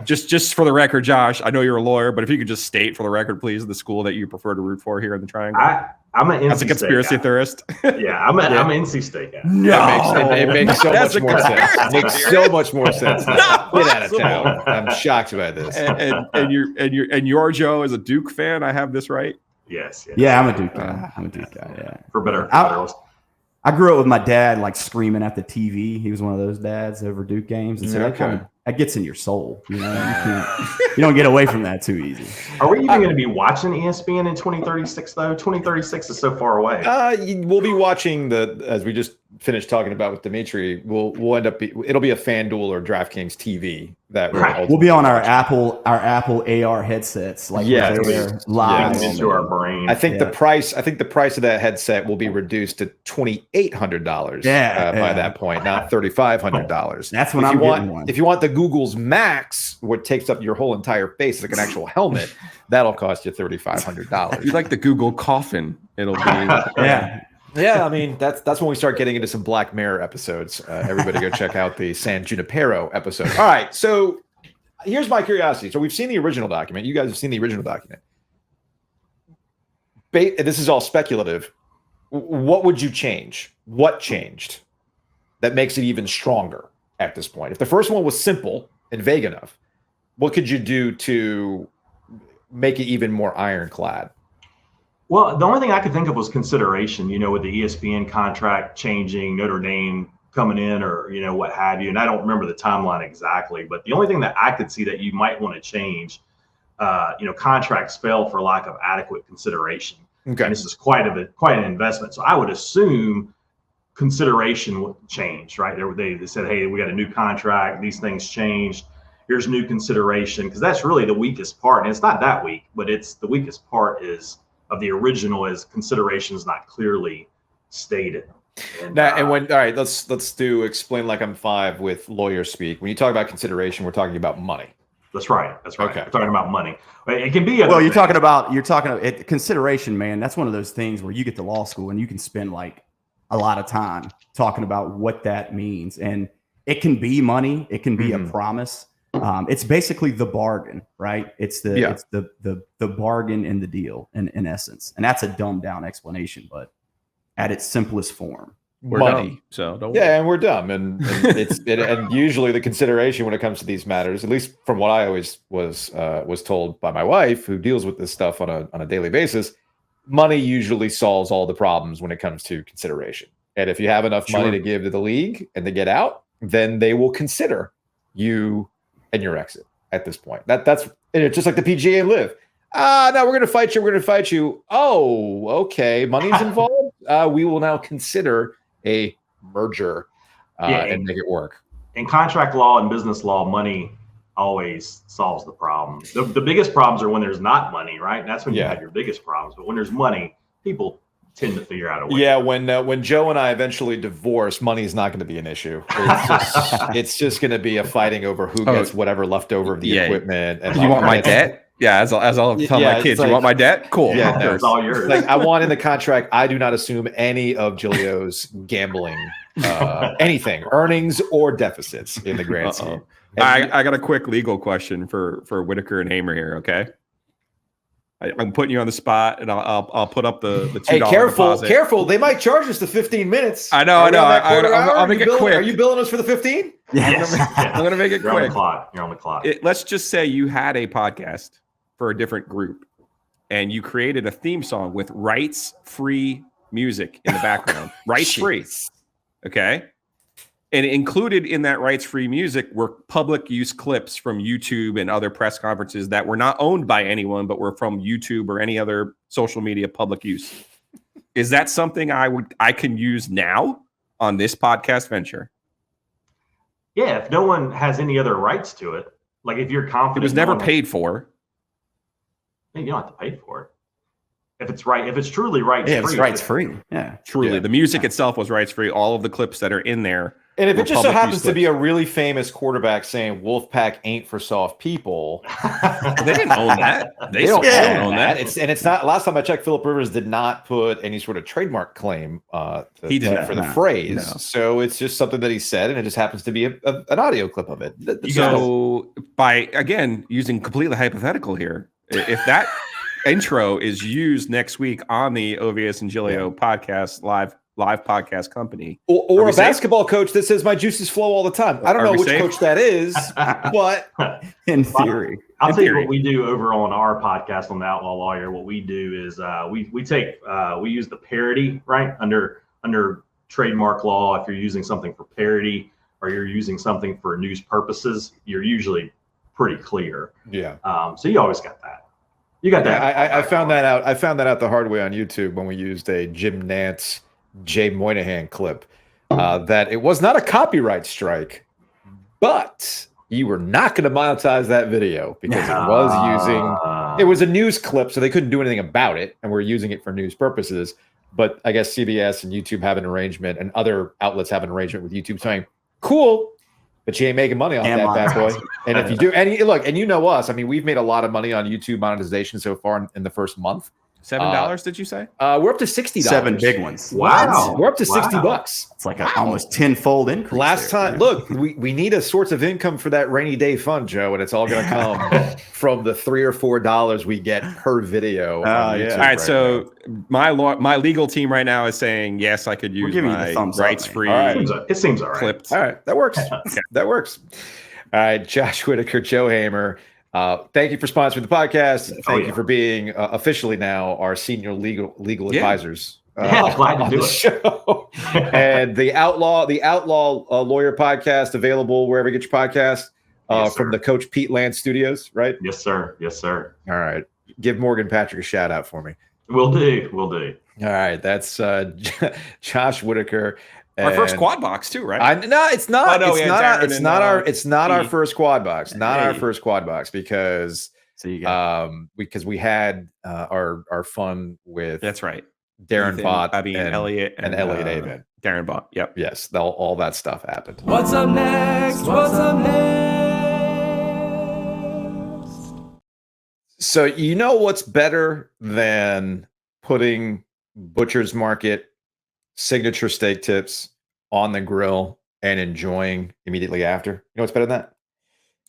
Just for the record, Josh, I know you're a lawyer, but if you could just state for the record, please, the school that you prefer to root for here in the Triangle. I'm an NC As a conspiracy theorist. Yeah, I'm an NC State guy. No, it makes so much more sense. It makes so much more sense. Get out of town. I'm shocked by this. And your Joe is a Duke fan. I have this right. Yes. Yeah, I'm a Duke guy. Yeah, for better. I grew up with my dad like screaming at the TV. He was one of those dads over Duke games, and so that gets in your soul. You know, you don't get away from that too easy. Are we even going to be watching ESPN in 2036 though? 2036 is so far away. We'll be watching as we just finished talking about with Dimitri. We'll end up it'll be a FanDuel or DraftKings TV that we'll be on our Apple AR headsets. Like they're live into our brain. I think the price of that headset will be reduced to $2,800 by that point, not $3,500. That's when I'm getting one. If you want the Google's Max, what takes up your whole entire face like an actual helmet, that'll cost you $3,500. If you like the Google coffin, it'll be Yeah, I mean that's when we start getting into some Black Mirror episodes. Everybody go check out the San Junipero episode. All right, so here's my curiosity. So we've seen the original document. You guys have seen the original document. This is all speculative. What would you change? What changed that makes it even stronger at this point? If the first one was simple and vague enough, what could you do to make it even more ironclad? Well, the only thing I could think of was consideration, with the ESPN contract changing, Notre Dame coming in or, what have you. And I don't remember the timeline exactly, but the only thing that I could see that you might want to change, contracts fail for lack of adequate consideration. Okay. And this is quite an investment. So I would assume consideration would change, right? They said, hey, we got a new contract. These things changed. Here's new consideration. Because that's really the weakest part. And it's not that weak, but it's the weakest part of the original is consideration is not clearly stated. All right, let's do explain like I'm five with lawyer speak. When you talk about consideration, we're talking about money. That's right. Okay. We're talking about money. It can be. You're talking about consideration, man. That's one of those things where you get to law school and you can spend like a lot of time talking about what that means, and it can be money. It can be a promise. It's basically the bargain, right? It's the bargain in the deal in essence. And that's a dumbed down explanation, but at its simplest form. We're dumb, so don't worry. And we're dumb. And and usually the consideration when it comes to these matters, at least from what I always was told by my wife, who deals with this stuff on a daily basis, money usually solves all the problems when it comes to consideration. And if you have enough money to give to the league and to get out, then they will consider you and your exit at this point. That's it's just like the PGA and Live. No, we're going to fight you. We're going to fight you. Oh, okay. Money's involved. We will now consider a merger and make it work. In contract law and business law, money always solves the problem. The biggest problems are when there's not money, right? That's when you have your biggest problems. But when there's money, people tend to figure out a way. Yeah, when Joe and I eventually divorce, money is not going to be an issue. It's just going to be a fighting over who gets whatever left over of the equipment. And you want my debt? Yeah, as I'll tell my kids, you want my debt? Cool. Yeah, it's all yours. Like I want in the contract, I do not assume any of Giglio's gambling, anything, earnings or deficits in the grand scheme. I got a quick legal question for Whitaker and Hamer here. Okay, I'm putting you on the spot, and I'll put up the $2 Hey, deposit. careful! They might charge us the 15 minutes. I know. I'll make it quick. Are you billing us for the 15? Yes. I'm gonna make it You're quick. You're on the clock. Let's just say you had a podcast for a different group, and you created a theme song with rights-free music in the background. Rights-free. Okay. And included in that rights-free music were public use clips from YouTube and other press conferences that were not owned by anyone, but were from YouTube or any other social media public use. Is that something I can use now on this podcast venture? Yeah, if no one has any other rights to it, like if you're confident, it was never paid for. You don't have to pay for it. If it's truly rights free. If it's rights free. Yeah. Truly. The music itself was rights free. All of the clips that are in there And if it just so Republic happens use to be clips. a really famous quarterback saying Wolfpack ain't for soft people, They didn't own that. They don't don't own that. It's not. Last time I checked, Philip Rivers did not put any sort of trademark claim He did for the not. phrase. No. So it's just something that he said, and it just happens to be an audio clip of it. So by again using completely hypothetical here, if that intro is used next week on the Ovies and Giglio podcast live podcast company, or a safe? basketball coach that says my juices flow all the time. I don't Are know we which safe? coach that is, but In theory. I'll In tell you theory. what we do over on our podcast on the Outlaw Lawyer. What we do is we use the parody, right, under trademark law. If you're using something for parody or you're using something for news purposes, you're usually pretty clear. yeah. So you always got that. You got that. I found that out. I found that out the hard way on YouTube when we used a Jim Nantz, Jay Moynihan clip. That it was not a copyright strike, but you were not going to monetize that video because it was a news clip, so they couldn't do anything about it, and we're using it for news purposes. But I guess CBS and YouTube have an arrangement, and other outlets have an arrangement with YouTube saying, "Cool, but you ain't making money off And that bad boy." monetizing. And if you do, and you know us, I mean, we've made a lot of money on YouTube monetization so far in the first month. $7, did you say? We're up to $60. 7 big ones. Wow. We're up to $60. It's like an almost tenfold increase. Last there. time, look, we need a source of income for that rainy day fund, Joe, and it's all going to come from the $3 or $4 we get per video. On YouTube All right, right so my legal team right now is saying yes, I could use giving you the my thumbs up, rights man. free All right. It seems all right. clipped. All right, that works. That works. All right, Josh Whitaker, Joe Hamer. Thank you for sponsoring the podcast. Thank you for being officially now our senior legal advisors. Yeah, glad to on do the it. show. And the Outlaw Lawyer podcast available wherever you get your podcast Yes, from sir. the Coach Pete Land Studios, right? Yes, sir. Yes, sir. All right. Give Morgan Patrick a shout out for me. We'll do. We'll do. All right. That's Josh Whitaker. Our first And- quad box too, right? No, it's not. Oh, no, it's we had not. Darren It's and, not our. It's not our Pete. first quad box. Not our Hey. first quad box because So you got because we had our fun with That's right. Darren Ethan, Bott I mean and Elliot and Elliot Avon. Darren Bott. Yep. Yes, all that stuff happened. What's up next? What's up next? So you know what's better than putting Butcher's Market signature steak tips on the grill and enjoying immediately after? You know what's better than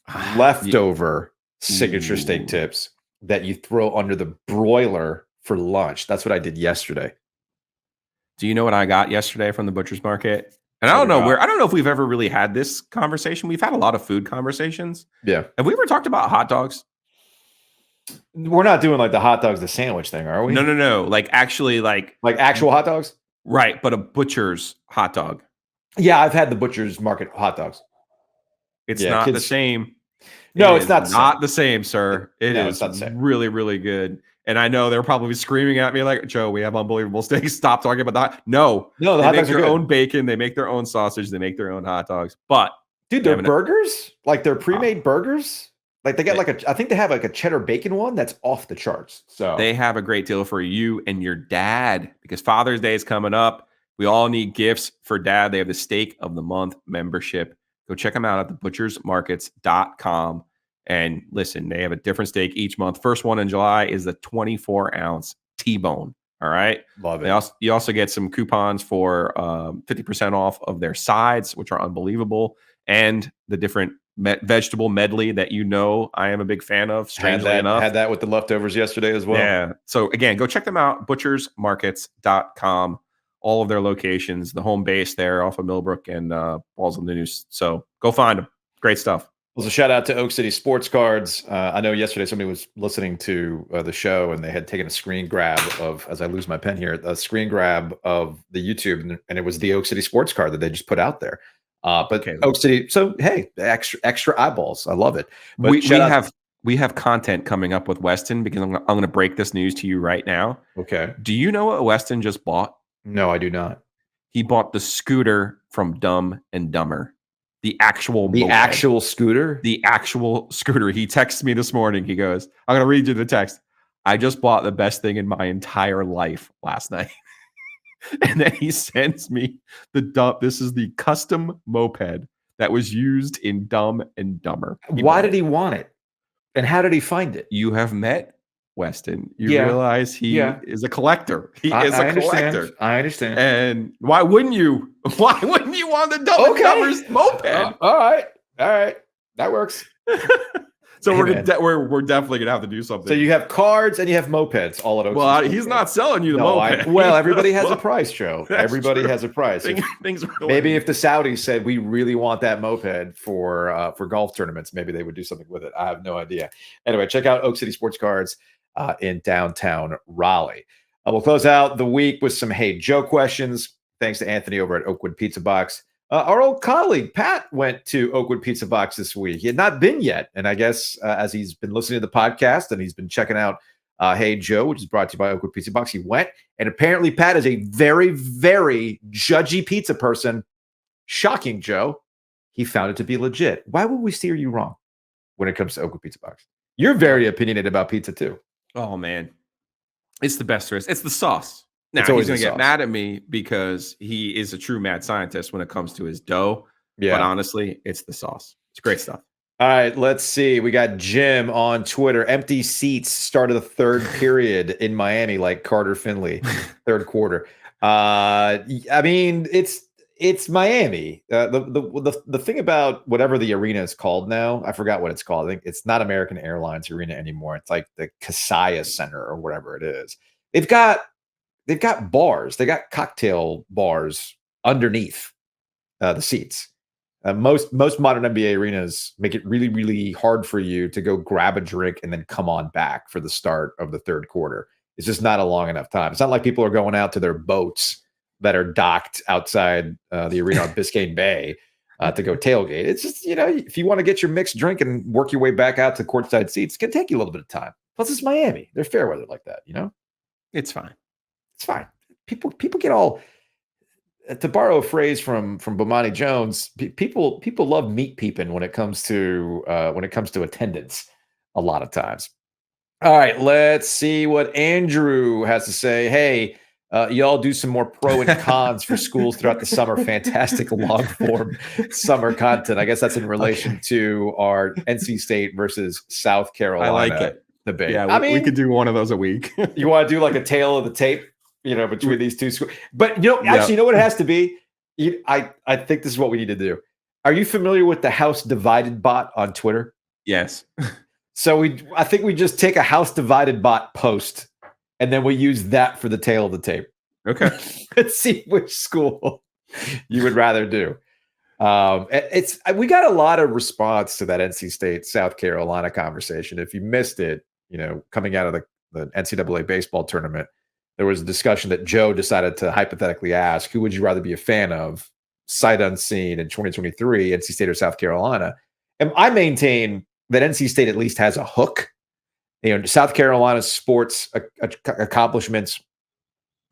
that? Leftover signature steak tips that you throw under the broiler for lunch. That's what I did yesterday. Do you know what I got yesterday from the butcher's market? And I don't know I don't know if we've ever really had this conversation. We've had a lot of food conversations. Yeah. Have we ever talked about hot dogs? We're not doing like the hot dogs, the sandwich thing, are we? No. Like actually like actual hot dogs? right, but a butcher's hot dog. Yeah, I've had the Butcher's Market hot dogs. It's Yeah, not the kids- same. No, It it's is not the not the same, sir. It No, is it's not the same. really, really good. And I know they're probably screaming at me like, Joe, we have unbelievable steaks. Stop talking about that. No, No, the they hot make dogs are their good. own bacon. They make their own sausage. They make their own hot dogs. But Dude, they're Having a- burgers? Like they're pre-made burgers? Like they got I think they have like a cheddar bacon one that's off the charts. So they have a great deal for you and your dad because Father's Day is coming up. We all need gifts for dad. They have the Steak of the Month membership. Go check them out at thebutchersmarkets.com. And listen, they have a different steak each month. First one in July is the 24-ounce T-bone. All right. love it. You also get some coupons for 50% off of their sides, which are unbelievable, and the different vegetable medley that I am a big fan of. Strangely enough, had that with the leftovers yesterday as well. yeah. So again, go check them out. Butchersmarkets.com. All of their locations, the home base there off of Millbrook and Balls on the News. So go find them. Great stuff. Well, a shout out to Oak City Sports Cards. I know yesterday somebody was listening to the show and they had taken a screen grab of, as I lose my pen here, a screen grab of the YouTube, and it was the Oak City Sports Card that they just put out there. But Okay. Oak City, so hey, extra eyeballs. I love it. But We have content coming up with Weston because I'm going to break this news to you right now. Okay. Do you know what Weston just bought? No, I do not. He bought the scooter from Dumb and Dumber. The actual moped. Scooter? The actual scooter. He texted me this morning. He goes, I'm going to read you the text. I just bought the best thing in my entire life last night. And then he sends me this is the custom moped that was used in Dumb and Dumber. Why did he want it? And how did he find it? You have met Weston. You Yeah. realize he is a collector. He is a collector. I understand. And why wouldn't you? Why wouldn't you want the Dumb and Dumber's moped? All right. That works. So we're definitely gonna have to do something. So you have cards and you have mopeds all at Oaks. Well, he's not selling you the moped. Well, everybody has a price, Joe. Everybody has a price. Things maybe if the Saudis said we really want that moped for golf tournaments, maybe they would do something with it. I have no idea. Anyway, check out Oak City Sports Cards in downtown Raleigh. We'll close out the week with some Hey Joe questions. Thanks to Anthony over at Oakwood Pizza Box. Our old colleague, Pat, went to Oakwood Pizza Box this week. He had not been yet. And I guess as he's been listening to the podcast and he's been checking out Hey Joe, which is brought to you by Oakwood Pizza Box, he went. And apparently Pat is a very, very judgy pizza person. Shocking, Joe. He found it to be legit. Why would we steer you wrong when it comes to Oakwood Pizza Box? You're very opinionated about pizza, too. Oh, man. It's the best there is. It's the sauce. Now, It's always he's going to the get sauce. mad at me because he is a true mad scientist when it comes to his dough. Yeah. But honestly, it's the sauce. It's great stuff. All right, let's see. We got Jim on Twitter. Empty seats start of the third period in Miami, like Carter Finley, third quarter. I mean, it's Miami. The thing about whatever the arena is called now, I forgot what it's called. I think it's not American Airlines Arena anymore. It's like the Kasaya Center or whatever it is. They've got bars. They got cocktail bars underneath the seats. Most modern NBA arenas make it really, really hard for you to go grab a drink and then come on back for the start of the third quarter. It's just not a long enough time. It's not like people are going out to their boats that are docked outside the arena on Biscayne Bay to go tailgate. It's just, if you want to get your mixed drink and work your way back out to courtside seats, it can take you a little bit of time. Plus, it's Miami. They're fair weather like that, It's fine. It's fine. People get all, to borrow a phrase from Bomani Jones, people love meat peeping when it comes to attendance a lot of times. All right, let's see what Andrew has to say. Hey, y'all do some more pro and cons for schools throughout the summer. Fantastic long form summer content. I guess that's in relation to our NC State versus South Carolina. I like it. Debate. Yeah, we could do one of those a week. You want to do like a tale of the tape? Between these two schools. But actually, you know what it has to be? I think this is what we need to do. Are you familiar with the House Divided bot on Twitter? Yes. So I think we just take a House Divided bot post and then we use that for the tale of the tape. Okay. Let's see which school you would rather do. We got a lot of response to that NC State South Carolina conversation. If you missed it, coming out of the NCAA baseball tournament, there was a discussion that Joe decided to hypothetically ask, who would you rather be a fan of, sight unseen in 2023, NC State or South Carolina? And I maintain that NC State at least has a hook. South Carolina's sports accomplishments,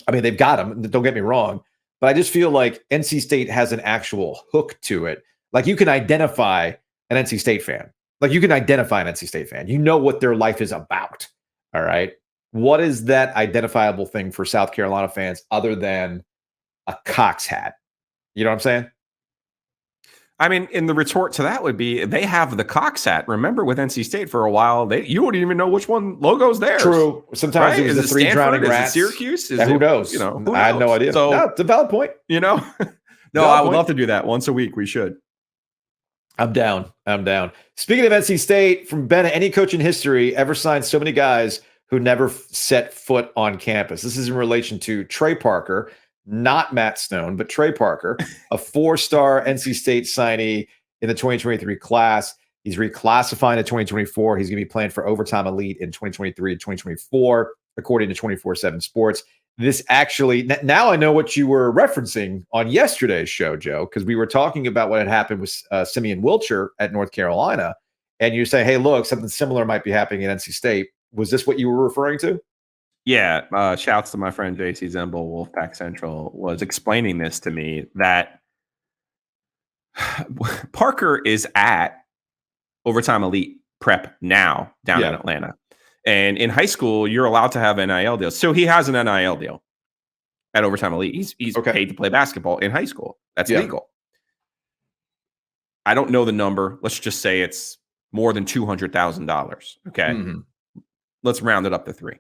I mean, they've got them, don't get me wrong, but I just feel like NC State has an actual hook to it. Like you can identify an NC State fan. You know what their life is about, all right? What is that identifiable thing for South Carolina fans other than a Cox hat? You know what I'm saying? I mean, and the retort to that would be they have the Cox hat. Remember with NC State for a while, you wouldn't even know which one logo's theirs. True. Sometimes right? it was the three Stanford? drowning rats. Is it Syracuse? Who knows? Who I had no idea. So, no, it's a valid point. No, I would love to do that once a week. We should. I'm down. Speaking of NC State, from Bennett, any coach in history ever signed so many guys who never set foot on campus? This is in relation to Trey Parker, not Matt Stone, but Trey Parker, a 4-star NC State signee in the 2023 class. He's reclassifying to 2024. He's going to be playing for Overtime Elite in 2023 and 2024, according to 24/7 Sports. This actually, now I know what you were referencing on yesterday's show, Joe, because we were talking about what had happened with Simeon Wilcher at North Carolina. And you say, hey, look, something similar might be happening at NC State. Was this what you were referring to? Yeah. Shouts to my friend JC Zembel, Wolfpack Central, was explaining this to me that Parker is at Overtime Elite Prep now down in Atlanta. And in high school, you're allowed to have NIL deals. So he has an NIL deal. at Overtime Elite. He's paid to play basketball in high school. That's legal. I don't know the number. Let's just say it's more than $200,000. Okay. Mm-hmm. Let's round it up to 3.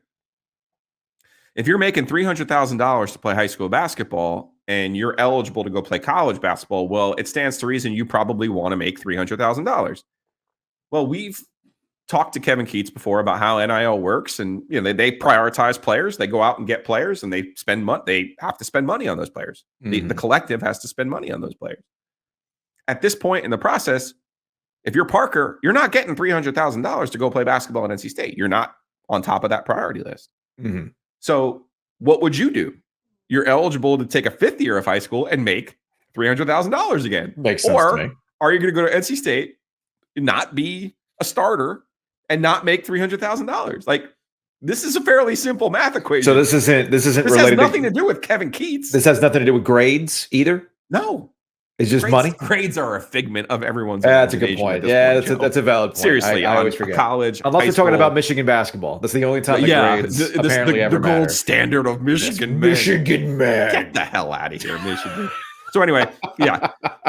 If you're making $300,000 to play high school basketball and you're eligible to go play college basketball, well, it stands to reason you probably want to make $300,000. Well, we've talked to Kevin Keats before about how NIL works, and they prioritize players. They go out and get players, and they spend money. They have to spend money on those players. The collective has to spend money on those players. At this point in the process, if you're Parker, you're not getting $300,000 to go play basketball at NC State. You're not on top of that priority list. Mm-hmm. So what would you do? You're eligible to take a 5th year of high school and make $300,000 again. Makes sense or to me. Are you going to go to NC State, not be a starter, and not make $300,000? Like, this is a fairly simple math equation. So this isn't this related. has nothing to do with Kevin Keats. This has nothing to do with grades either. No. It's just money. Grades are a figment of everyone's. That's a good point. Yeah, that's a valid point. Seriously, I always forget. College, unless we're talking about Michigan basketball. That's the only time grades apparently ever matter. The gold standard of Michigan. Michigan man. Get the hell out of here, Michigan. So anyway,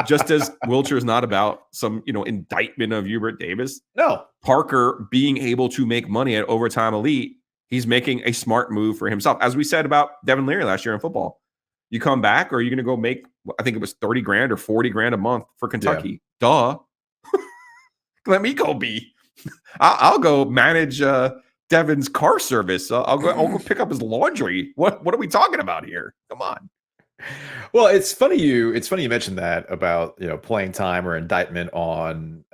just as Wilcher is not about some indictment of Hubert Davis. No, Parker being able to make money at Overtime Elite, he's making a smart move for himself. As we said about Devin Leary last year in football. You come back, or are you going to go make, I think it was $30,000 or $40,000 a month for Kentucky? Yeah. Duh. Let me go be. I'll go manage Devin's car service. I'll go pick up his laundry. What are we talking about here? Come on. Well, it's funny you mentioned that about playing time or indictment on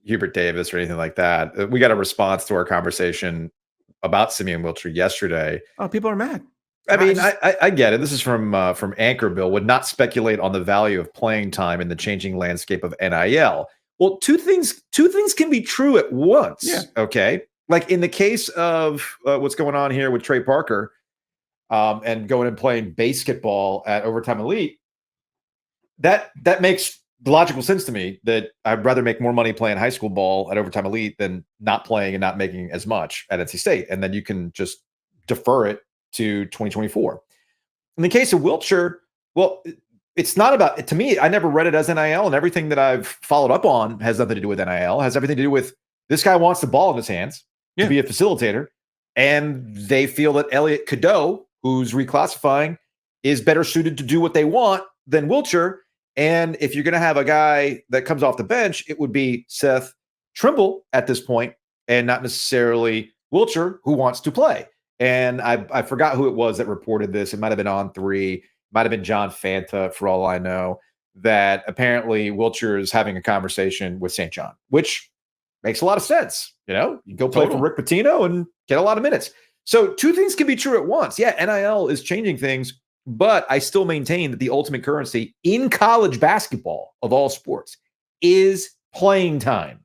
Hubert Davis or anything like that. We got a response to our conversation about Simeon Wilcher yesterday. Oh, people are mad. I mean, I get it. This is from Anchor Bill. Would not speculate on the value of playing time in the changing landscape of NIL. Well, two things can be true at once. Yeah. Okay, like in the case of what's going on here with Trey Parker, and going and playing basketball at Overtime Elite. That makes logical sense to me. That I'd rather make more money playing high school ball at Overtime Elite than not playing and not making as much at NC State, and then you can just defer it to 2024. In the case of Wilcher, well, it's not about, to me, I never read it as NIL, and everything that I've followed up on has nothing to do with NIL, has everything to do with this guy wants the ball in his hands to be a facilitator, and they feel that Elliot Cadeau, who's reclassifying, is better suited to do what they want than Wilcher. And if you're going to have a guy that comes off the bench, it would be Seth Trimble at this point, and not necessarily Wilcher, who wants to play. And I forgot who it was that reported this. It might have been On3, might have been John Fanta, for all I know, that apparently Wilcher is having a conversation with St. John, which makes a lot of sense. You go play for Rick Pitino and get a lot of minutes. So two things can be true at once. Yeah, NIL is changing things, but I still maintain that the ultimate currency in college basketball of all sports is playing time.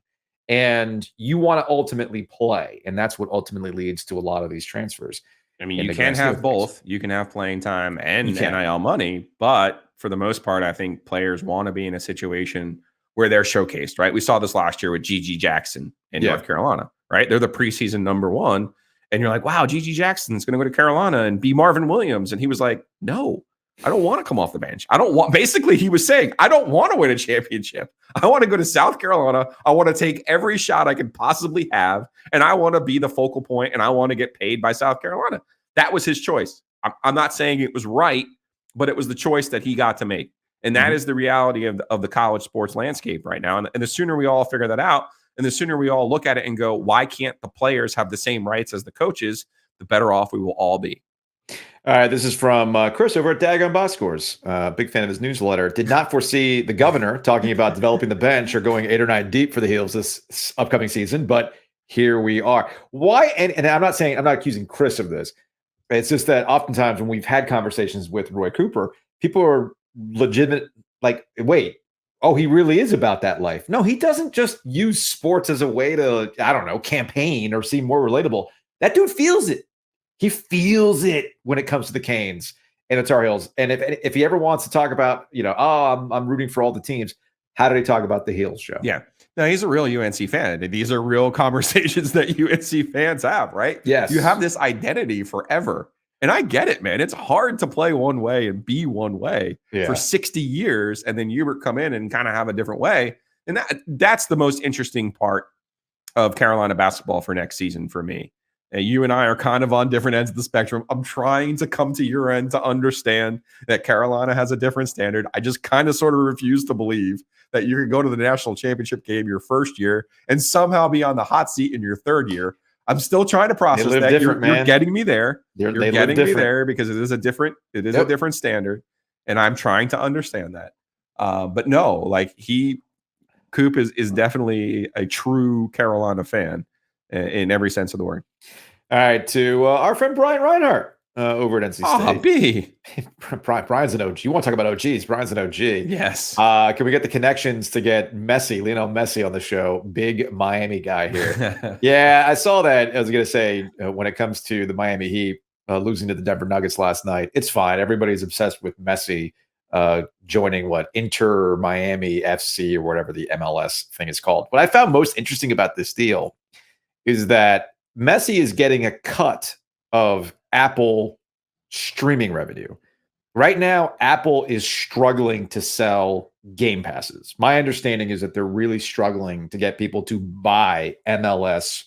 And you want to ultimately play. And that's what ultimately leads to a lot of these transfers. I mean, you can have both. You can have playing time and NIL money. But for the most part, I think players want to be in a situation where they're showcased, right? We saw this last year with Gigi Jackson in North Carolina, right? They're the preseason number one. And you're like, wow, Gigi Jackson's going to go to Carolina and be Marvin Williams. And he was like, no, I don't want to come off the bench. Basically, he was saying, I don't want to win a championship. I want to go to South Carolina. I want to take every shot I can possibly have. And I want to be the focal point, and I want to get paid by South Carolina. That was his choice. I'm not saying it was right, but it was the choice that he got to make. And that is the reality of the college sports landscape right now. And the sooner we all figure that out, and the sooner we all look at it and go, why can't the players have the same rights as the coaches, the better off we will all be. All right, this is from Chris over at Dagon Box Scores. Big fan of his newsletter. Did not foresee the governor talking about developing the bench or going 8 or 9 deep for the Heels this upcoming season, but here we are. Why? And I'm not accusing Chris of this. It's just that oftentimes when we've had conversations with Roy Cooper, people are legitimate, like, wait, oh, he really is about that life. No, he doesn't just use sports as a way to, I don't know, campaign or seem more relatable. That dude feels it. He feels it when it comes to the Canes and the Tar Heels. And if he ever wants to talk about, I'm rooting for all the teams, how did he talk about the Heels show? Yeah. No, he's a real UNC fan. These are real conversations that UNC fans have, right? Yes. You have this identity forever. And I get it, man. It's hard to play one way and be one way for 60 years, and then Hubert come in and kind of have a different way. And that's the most interesting part of Carolina basketball for next season for me. You and I are kind of on different ends of the spectrum. I'm trying to come to your end to understand that Carolina has a different standard. I just kind of sort of refuse to believe that you can go to the national championship game your first year and somehow be on the hot seat in your third year. I'm still trying to process that. You're getting me there. You're getting me there because it is a different standard, and I'm trying to understand that. But no, like Coop is definitely a true Carolina fan in every sense of the word. All right, to our friend Brian Reinhardt over at NC State. Oh, B. Brian's an OG. You want to talk about OGs? Brian's an OG. Yes. Can we get the connections to get Lionel Messi on the show? Big Miami guy here. Yeah, I saw that. I was going to say, when it comes to the Miami Heat losing to the Denver Nuggets last night, it's fine. Everybody's obsessed with Messi joining Inter Miami FC or whatever the MLS thing is called. What I found most interesting about this deal is that Messi is getting a cut of Apple streaming revenue. Right now, Apple is struggling to sell Game Passes. My understanding is that they're really struggling to get people to buy MLS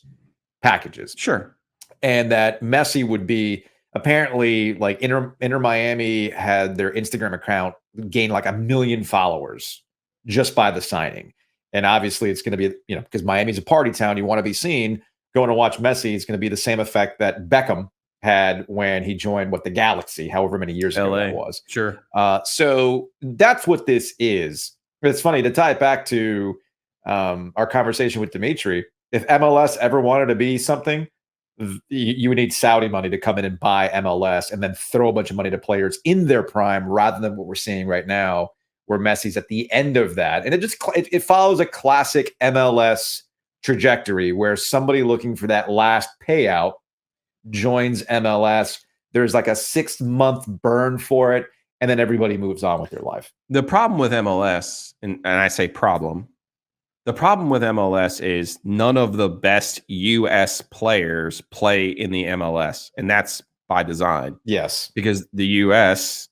packages. Sure. And that Messi would be apparently like Inter Miami had their Instagram account gain like 1 million followers just by the signing. And obviously it's going to be, because Miami's a party town, you want to be seen. Going to watch Messi is going to be the same effect that Beckham had when he joined the Galaxy, however many years ago that was. Sure. So that's what this is. It's funny to tie it back to our conversation with Dimitri. If MLS ever wanted to be something, you would need Saudi money to come in and buy MLS and then throw a bunch of money to players in their prime rather than what we're seeing right now, where Messi's at the end of that. And it follows a classic MLS trajectory where somebody looking for that last payout joins MLS. There's like a 6-month burn for it, and then everybody moves on with their life. The problem with MLS, and I say problem, the problem with MLS is none of the best U.S. players play in the MLS, and that's by design. Yes. Because the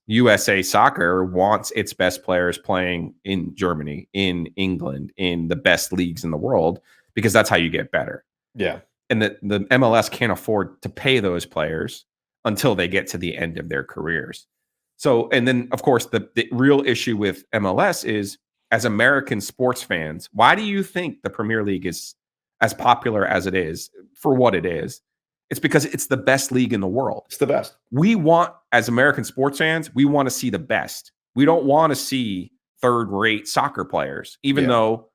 USA Soccer wants its best players playing in Germany, in England, in the best leagues in the world, because that's how you get better. Yeah. And the MLS can't afford to pay those players until they get to the end of their careers. So, and then, of course, the real issue with MLS is, as American sports fans, why do you think the Premier League is as popular as it is for what it is? It's because it's the best league in the world. It's the best. We want, as American sports fans, we want to see the best. We don't want to see third-rate soccer players, even though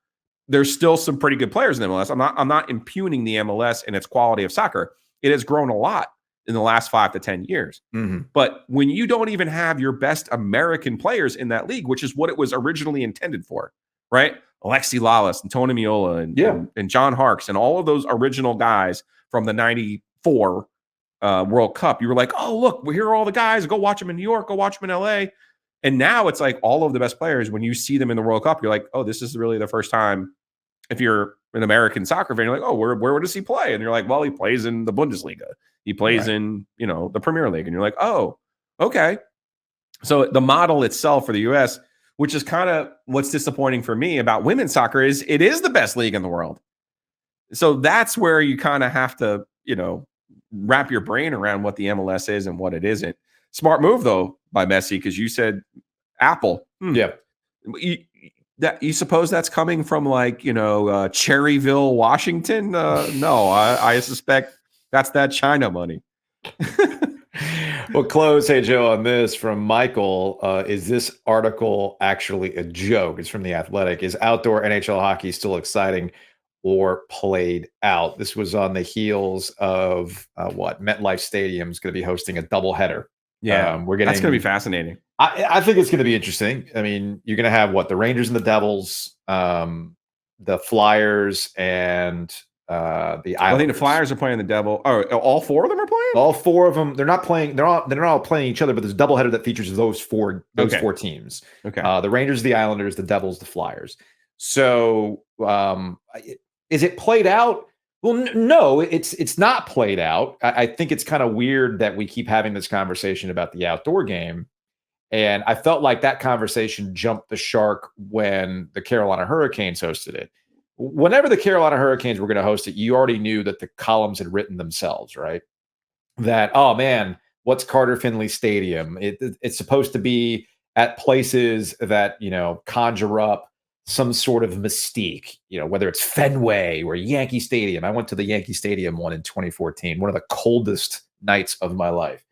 there's still some pretty good players in MLS. I'm not impugning the MLS and its quality of soccer. It has grown a lot in the last 5 to 10 years. Mm-hmm. But when you don't even have your best American players in that league, which is what it was originally intended for, right? Alexi Lalas and Tony Miola and John Harkes and all of those original guys from the 94 World Cup. You were like, oh, look, here are all the guys. Go watch them in New York. Go watch them in LA. And now it's like all of the best players, when you see them in the World Cup, you're like, oh, this is really the first time. If you're an American soccer fan, you're like, oh, where does he play? And you're like, well, he plays in the Bundesliga. He plays in, the Premier League. And you're like, oh, okay. So the model itself for the U.S., which is kind of what's disappointing for me about women's soccer, is it is the best league in the world. So that's where you kind of have to, wrap your brain around what the MLS is and what it isn't. Smart move, though, by Messi, because you said Apple. Yeah. You suppose that's coming from Cherryville, Washington? No, I suspect that's that China money. We'll close, hey Joe, on this from Michael. Is this article actually a joke? It's from The Athletic. Is outdoor NHL hockey still exciting or played out? This was on the heels of MetLife Stadium is going to be hosting a doubleheader. Yeah, that's going to be fascinating. I think it's going to be interesting. I mean, you're going to have the Rangers and the Devils, the Flyers, and the Islanders. I think the Flyers are playing the Devil. Oh, all 4 of them are playing? All 4 of them. They're not playing. They're not all playing each other, but there's a doubleheader that features those four teams. Okay. The Rangers, the Islanders, the Devils, the Flyers. So is it played out? Well, no, it's not played out. I think it's kind of weird that we keep having this conversation about the outdoor game. And I felt like that conversation jumped the shark when the Carolina Hurricanes hosted it. Whenever the Carolina Hurricanes were going to host it, you already knew that the columns had written themselves, right? That, oh man, what's Carter Finley Stadium? It's supposed to be at places that, conjure up some sort of mystique, whether it's Fenway or Yankee Stadium. I went to the Yankee Stadium one in 2014, one of the coldest nights of my life.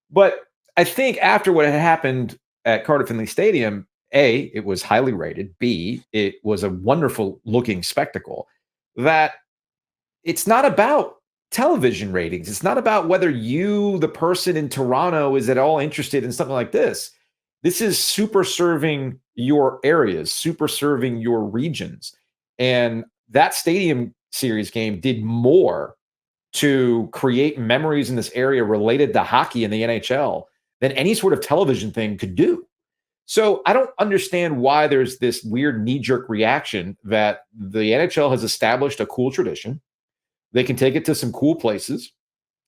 But I think after what had happened at Carter Finley Stadium, A, it was highly rated. B, it was a wonderful looking spectacle. That it's not about television ratings. It's not about whether you, the person in Toronto, is at all interested in something like this. This is super serving your areas, super serving your regions. And that Stadium Series game did more to create memories in this area related to hockey in the NHL than any sort of television thing could do. So I don't understand why there's this weird knee-jerk reaction that the NHL has established a cool tradition. They can take it to some cool places.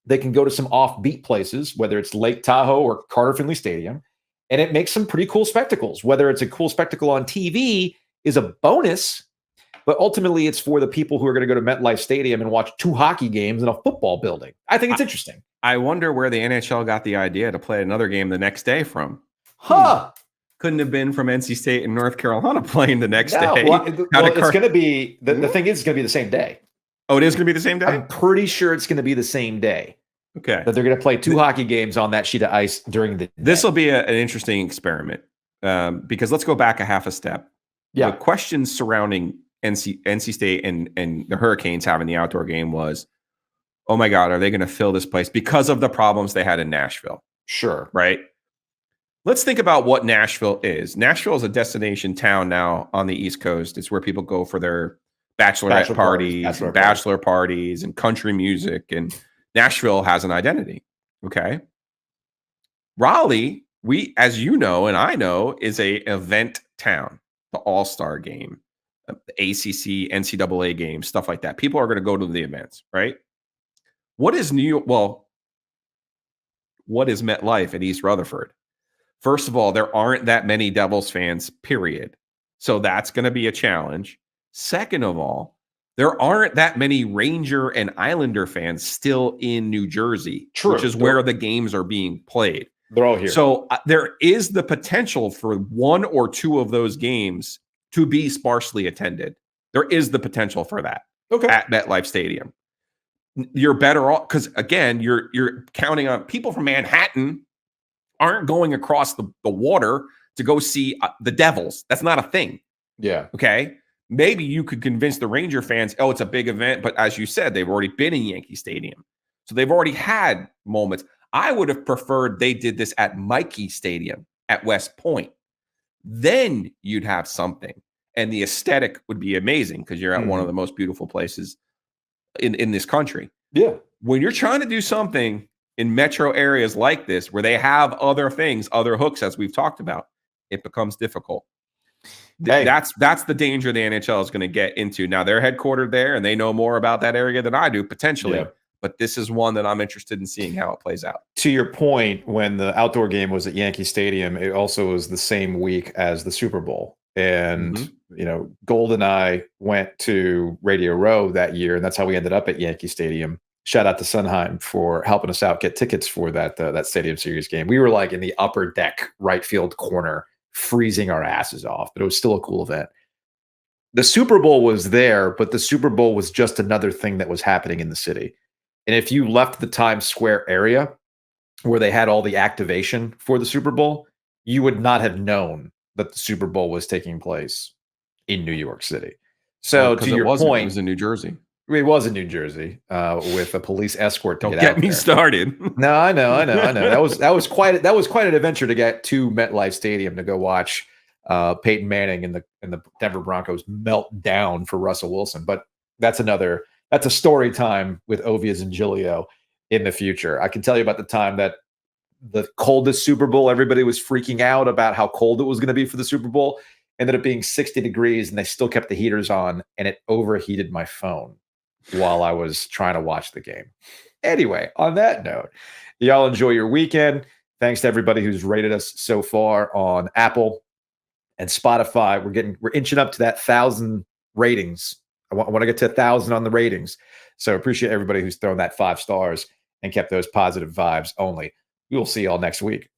They can go to some offbeat places, whether it's Lake Tahoe or Carter Finley Stadium, and it makes some pretty cool spectacles. Whether it's a cool spectacle on TV is a bonus, but ultimately it's for the people who are going to go to MetLife Stadium and watch 2 hockey games in a football building. I think it's interesting. I wonder where the NHL got the idea to play another game the next day from. Couldn't have been from NC State and North Carolina playing the next day. Well, it's going to be, the thing is, it's going to be the same day. Oh, it is going to be the same day? I'm pretty sure it's going to be the same day. Okay. That they're going to play 2 hockey games on that sheet of ice during the day. This will be an interesting experiment because let's go back a half a step. Yeah. The questions surrounding NC State and the Hurricanes having the outdoor game was, oh my God, are they going to fill this place because of the problems they had in Nashville? Sure. Right? Let's think about what Nashville is. Nashville is a destination town now on the East Coast. It's where people go for their bachelor parties and country music. And Nashville has an identity. Okay. Raleigh, as you know, and I know, is a event town, the All-Star game, the ACC, NCAA game, stuff like that. People are going to go to the events, right? What is New York? Well, what is MetLife at East Rutherford? First of all, there aren't that many Devils fans, period. So that's going to be a challenge. Second of all, there aren't that many Ranger and Islander fans still in New Jersey, which is where the games are being played. They're all here. So there is the potential for 1 or 2 of those games to be sparsely attended. There is the potential for that at MetLife Stadium. You're better off because, again, you're counting on people from Manhattan aren't going across the water to go see the Devils. That's not a thing. Yeah. Okay. Maybe you could convince the Ranger fans, oh, it's a big event. But as you said, they've already been in Yankee Stadium. So they've already had moments. I would have preferred they did this at Mikey Stadium at West Point. Then you'd have something. And the aesthetic would be amazing because you're at one of the most beautiful places in this country. Yeah. When you're trying to do something in metro areas like this, where they have other things, other hooks, as we've talked about, it becomes difficult. That's the danger the NHL is going to get into. Now, they're headquartered there, and they know more about that area than I do, potentially. Yeah. But this is one that I'm interested in seeing how it plays out. To your point, when the outdoor game was at Yankee Stadium, it also was the same week as the Super Bowl. And, Gold and I went to Radio Row that year, and that's how we ended up at Yankee Stadium. Shout out to Sunheim for helping us out get tickets for that Stadium Series game. We were like in the upper deck, right field corner, freezing our asses off, but it was still a cool event. The Super Bowl was there, but the Super Bowl was just another thing that was happening in the city. And if you left the Times Square area where they had all the activation for the Super Bowl, you would not have known that the Super Bowl was taking place in New York City. So to your point, it was in New Jersey. It was in New Jersey with a police escort. Don't get me started. No, I know. That was quite an adventure to get to MetLife Stadium to go watch Peyton Manning and the Denver Broncos melt down for Russell Wilson. But that's a story time with Ovies and Giglio in the future. I can tell you about the time that the coldest Super Bowl, everybody was freaking out about how cold it was going to be for the Super Bowl. Ended up being 60 degrees, and they still kept the heaters on, and it overheated my phone. while I was trying to watch the game. Anyway, on that note, y'all enjoy your weekend. Thanks to everybody who's rated us so far on Apple and Spotify. We're inching up to that 1,000 ratings. I want to get to 1,000 on the ratings. So appreciate everybody who's thrown that 5 stars and kept those positive vibes only. We will see y'all next week.